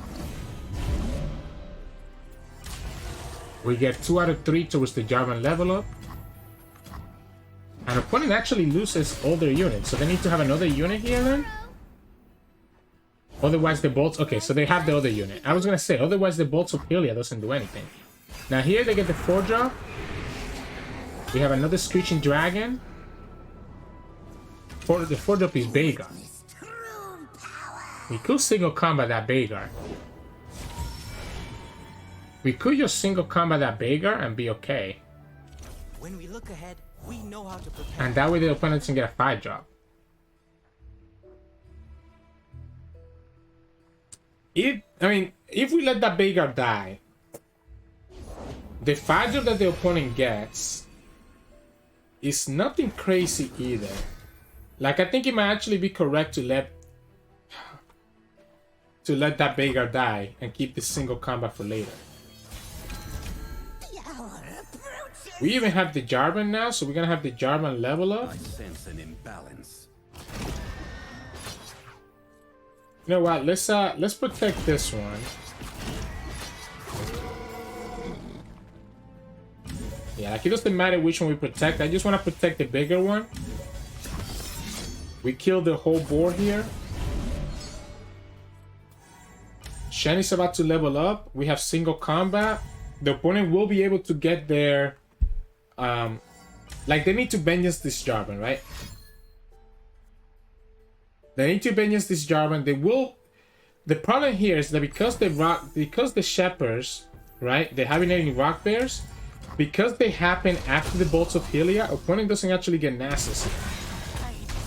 We get 2 out of 3 towards the Jarvan level up. And opponent actually loses all their units. So they need to have another unit here then? Otherwise the bolts... Okay, so they have the other unit. I was gonna say, otherwise the bolts of Hylia doesn't do anything. Now here they get the 4-drop. We have another Screeching Dragon. The 4-drop is Veigar. We could single combat that Veigar. We could just single combat that Veigar and be okay. When we look ahead, we know how to prepare. And that way the opponent can get a 5-drop. If we let that Veigar die, the 5-drop that the opponent gets is nothing crazy either. Like, I think it might actually be correct to let that Veigar die and keep the single combat for later. We even have the Jarvan now, so we're gonna have the Jarvan level up. I sense an imbalance. You know what? Let's protect this one. Yeah, like it doesn't matter which one we protect. I just want to protect the bigger one. We killed the whole board here. Shen is about to level up. We have single combat. The opponent will be able to get their... like, they need to vengeance this Jarvan, right? They need to vengeance this Jarvan. They will... The problem here is that because the Shepherds, right? They're having any Rock Bears. Because they happen after the Bolts of Hylia, opponent doesn't actually get Nasus here.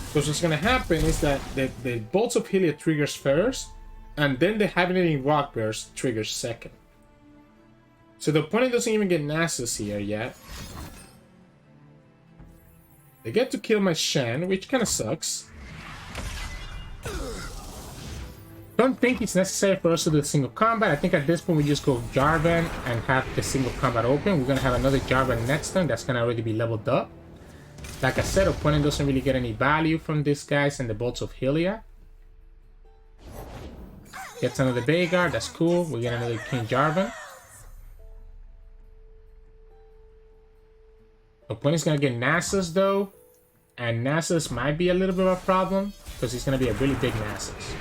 Because what's going to happen is that the Bolts of Hylia triggers first, and then the Hibernating Rock Bears triggers second. So the opponent doesn't even get Nasus here yet. They get to kill my Shen, which kind of sucks. Don't think it's necessary for us to do the single combat. I think at this point we just go Jarvan and have the single combat open. We're going to have another Jarvan next turn that's going to already be leveled up. Like I said, opponent doesn't really get any value from these guys and the Bolts of Hylia. Gets another Veigar, that's cool. We get another King Jarvan. Opponent's gonna get Nasus though. And Nasus might be a little bit of a problem because he's gonna be a really big Nasus.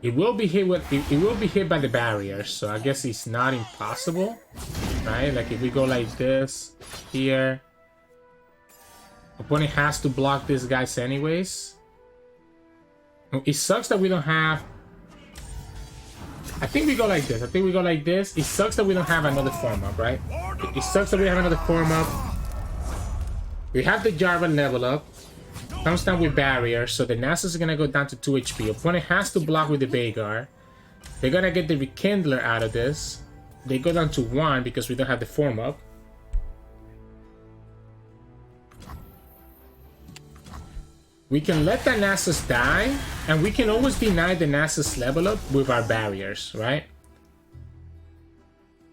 It will be hit by the barriers, so I guess it's not impossible. Right? Like if we go like this here. Opponent has to block these guys anyways. It sucks that we don't have... I think we go like this. It sucks that we don't have another form up, right? It sucks that we have another form up. We have the Jarvan level up. Comes down with barrier, so the Nasus is gonna go down to 2 HP. Opponent has to block with the Veigar. They're gonna get the Rekindler out of this. They go down to 1 because we don't have the form up. We can let the Nasus die, and we can always deny the Nasus level up with our barriers, right?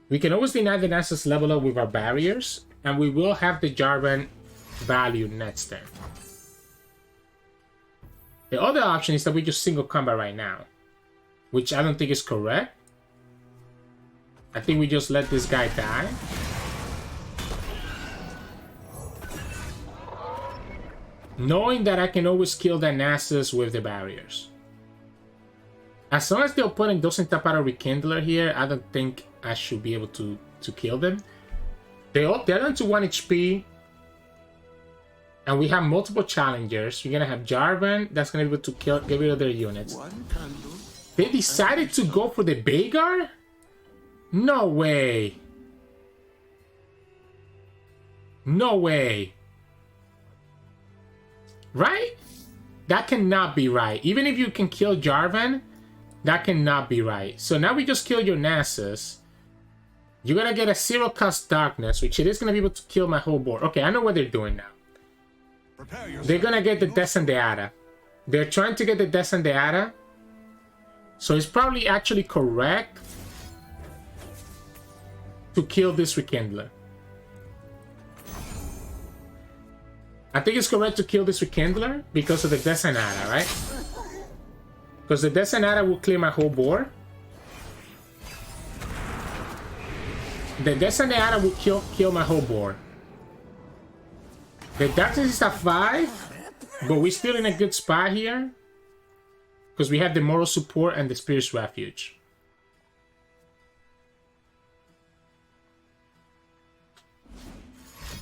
We can always deny the Nasus level up with our barriers, and we will have the Jarvan value next turn. The other option is that we just single combat right now, which I don't think is correct. I think we just let this guy die. Knowing that I can always kill that Nasus with the barriers. As long as the opponent doesn't tap out a Rekindler here, I don't think I should be able to kill them. They're down to 1 HP. And we have multiple challengers. We're gonna have Jarvan that's gonna be able to get rid of their units. They decided to go for the Veigar? No way. No way. Right? That cannot be right. Even if you can kill Jarvan, that cannot be right. So now we just kill your Nasus. You're gonna get a 0-cost Darkness, which it is gonna be able to kill my whole board. Okay, I know what they're doing now. They're gonna get the Descendeada. They're trying to get the Descendeada. So it's probably actually correct to kill this Rekindler. I think it's correct to kill this Rekindler because of the Desanata, right? Because the Desanata will clear my whole board. The Desanata will kill my whole board. The Darkness is at 5, but we're still in a good spot here. Because we have the Moral Support and the Spirit's Refuge.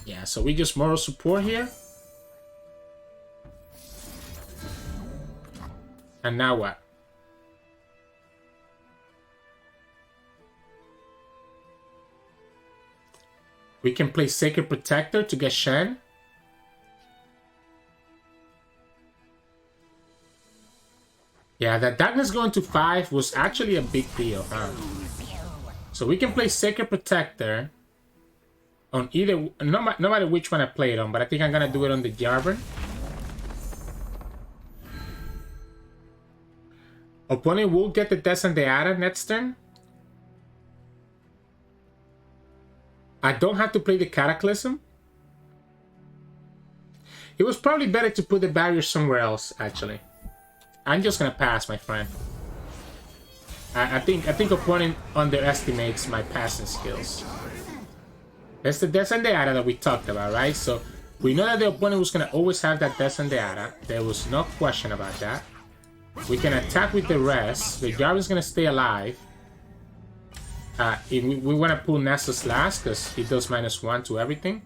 Yeah, so we just Moral Support here. And now what? We can play Sacred Protector to get Shen. Yeah, that Darkness going to 5 was actually a big deal, huh? So we can play Sacred Protector on either, no matter which one I play it on, but I think I'm gonna do it on the Jarvan. Opponent will get the Desanata next turn. I don't have to play the Cataclysm. It was probably better to put the barrier somewhere else, actually. I'm just gonna pass, my friend. I think opponent underestimates my passing skills. That's the Desanata that we talked about, right? So we know that the opponent was gonna always have that Desanata. There was no question about that. We can attack with the rest. The Jarvan's gonna stay alive. We want to pull Nasus last because he does -1 to everything.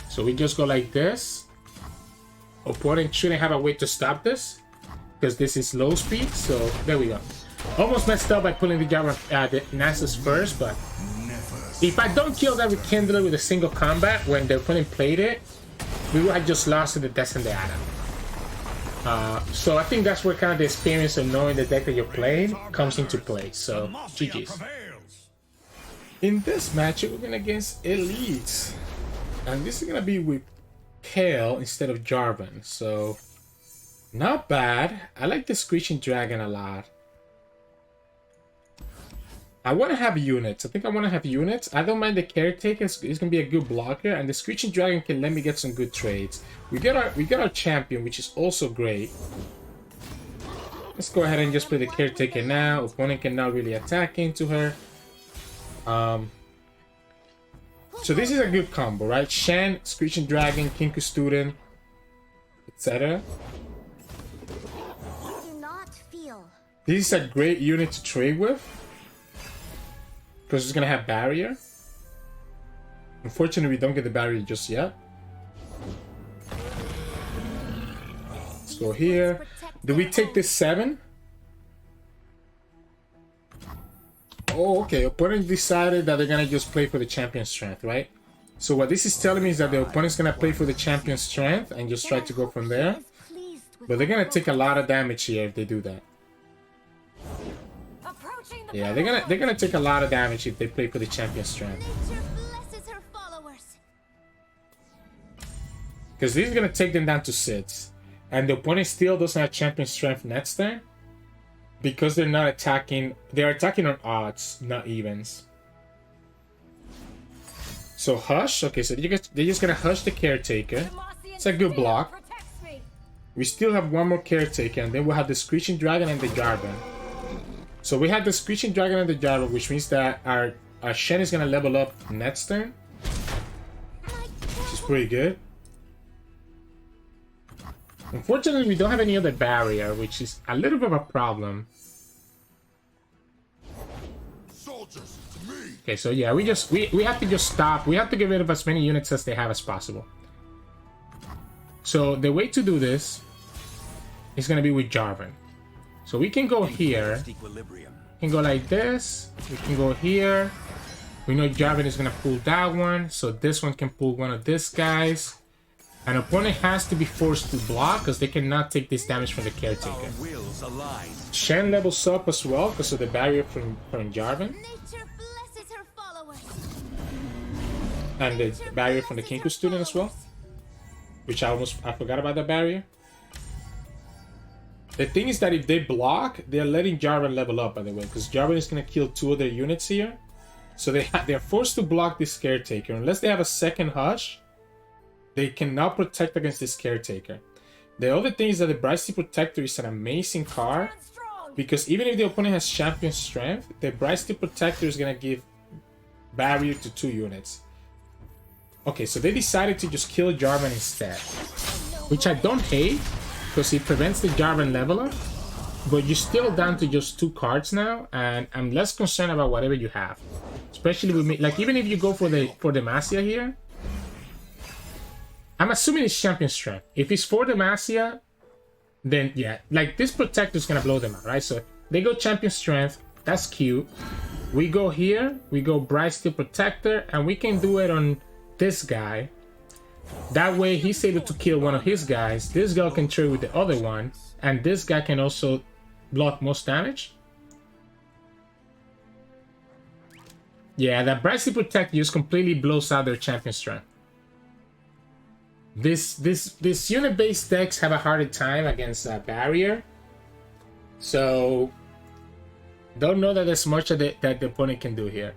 So we just go like this. Opponent shouldn't have a way to stop this because this is low speed. So there we go. Almost messed up by pulling the Jarvan, the Nasus first, but if I don't kill that Rekindler with a single combat when the opponent played it, we would have just lost to the Desanata. So I think that's where kind of the experience of knowing the deck that you're playing comes into play. So GG's. In this matchup, we're going against Elite. And this is going to be with Kayle instead of Jarvan. So, not bad. I like the Screeching Dragon a lot. I want to have units. I think I want to have units. I don't mind the Caretaker. It's going to be a good blocker. And the Screeching Dragon can let me get some good trades. We get our champion, which is also great. Let's go ahead and just play the Caretaker now. Opponent can now really attack into her. So this is a good combo, right? Shen, Screeching Dragon, Kinku Student, etc. This is a great unit to trade with because it's gonna have barrier. Unfortunately, we don't get the barrier just yet. Let's go here. Do we take this 7? Oh, okay. Opponent decided that they're gonna just play for the champion strength, right? So what this is telling me is that the opponent's gonna play for the champion strength and just try to go from there. But they're gonna take a lot of damage here if they do that. Yeah, they're gonna take a lot of damage if they play for the champion strength. Because this is gonna take them down to 6, and the opponent still doesn't have champion strength next turn. Because they're not attacking, they're attacking on odds, not evens. So Hush, okay, so they're just gonna Hush the Caretaker. It's a good block. We still have one more Caretaker, and then we'll have the Screeching Dragon and the Jarvan. So we have the Screeching Dragon and the Jarvan, which means that our Shen is gonna level up next turn. Which is pretty good. Unfortunately, we don't have any other barrier, which is a little bit of a problem. Okay, so yeah, we have to just stop. We have to get rid of as many units as they have as possible. So the way to do this is going to be with Jarvan. So we can go here. We can go like this. We can go here. We know Jarvan is going to pull that one. So this one can pull one of these guys. An opponent has to be forced to block because they cannot take this damage from the Caretaker. Shen levels up as well because of the barrier from Jarvan. And the barrier from the Kinku Student as well. Which I forgot about that barrier. The thing is that if they block, they're letting Jarvan level up, by the way. Because Jarvan is going to kill 2 of their units here. So they're forced to block this caretaker. Unless they have a second Hush, they cannot protect against this caretaker. The other thing is that the Ryze Protector is an amazing card, because even if the opponent has champion strength, the Ryze Protector is going to give barrier to 2 units. Okay, so they decided to just kill Jarvan instead, which I don't hate, because it prevents the Jarvan level up, but you're still down to just 2 cards now, and I'm less concerned about whatever you have. Especially with me, like even if you go for Demacia here, I'm assuming it's champion strength. If it's for Demacia, then yeah, like this protector is gonna blow them out, right? So they go champion strength, that's cute. We go here, we go Ryze Protector, and we can do it on this guy. That way he's able to kill one of his guys. This guy can trade with the other one, and this guy can also block most damage. Yeah, that Ryze Protector just completely blows out their champion strength. This unit-based decks have a harder time against barrier, so don't know that there's much that the opponent can do here.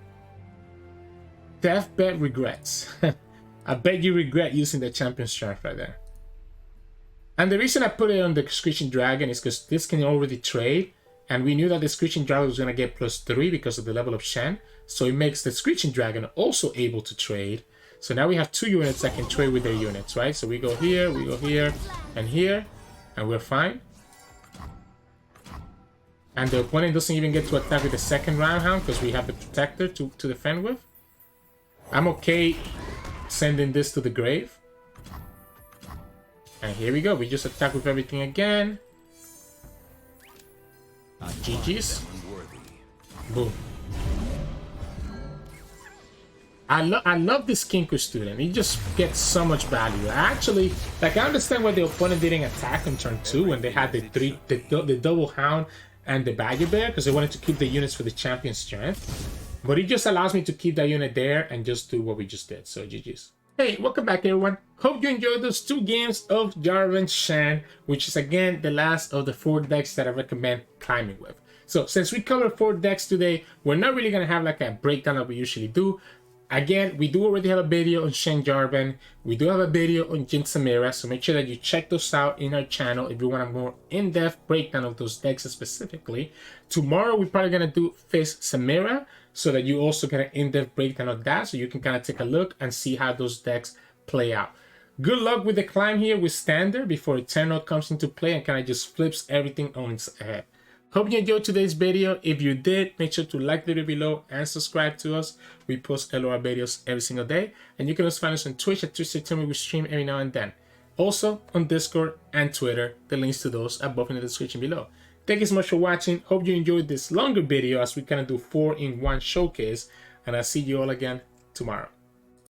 Deathbed regrets. I bet you regret using the champion strength right there. And the reason I put it on the Screeching Dragon is because this can already trade, and we knew that the Screeching Dragon was going to get +3 because of the level of Shen, so it makes the Screeching Dragon also able to trade. So now we have 2 units that can trade with their units, right? So we go here, and we're fine. And the opponent doesn't even get to attack with the second round because we have the protector to defend with. I'm okay sending this to the grave. And here we go. We just attack with everything again. GG's. Boom. I love this Kinko student. He just gets so much value. Actually, like, I understand why the opponent didn't attack on turn 2 when they had the double hound and the baggy bear, because they wanted to keep the units for the champion strength. But it just allows me to keep that unit there and just do what we just did. So GG's. Hey, welcome back everyone. Hope you enjoyed those 2 games of Jarvan Shen, which is again the last of the 4 decks that I recommend climbing with. So since we covered 4 decks today, we're not really gonna have like a breakdown that we usually do. Again, we do already have a video on Shen Jarvan. We do have a video on Jinx Samira, so make sure that you check those out in our channel if you want a more in-depth breakdown of those decks specifically. Tomorrow, we're probably going to do Fizz Samira, so that you also get an in-depth breakdown of that, so you can kind of take a look and see how those decks play out. Good luck with the climb here with Standard before Eternal comes into play and kind of just flips everything on its head. Hope you enjoyed today's video. If you did, make sure to like the video below and subscribe to us. We post LOR videos every single day. And you can also find us on Twitch at Tristana. We stream every now and then. Also on Discord and Twitter. The links to those are both in the description below. Thank you so much for watching. Hope you enjoyed this longer video as we kind of do 4-in-1 showcase. And I'll see you all again tomorrow.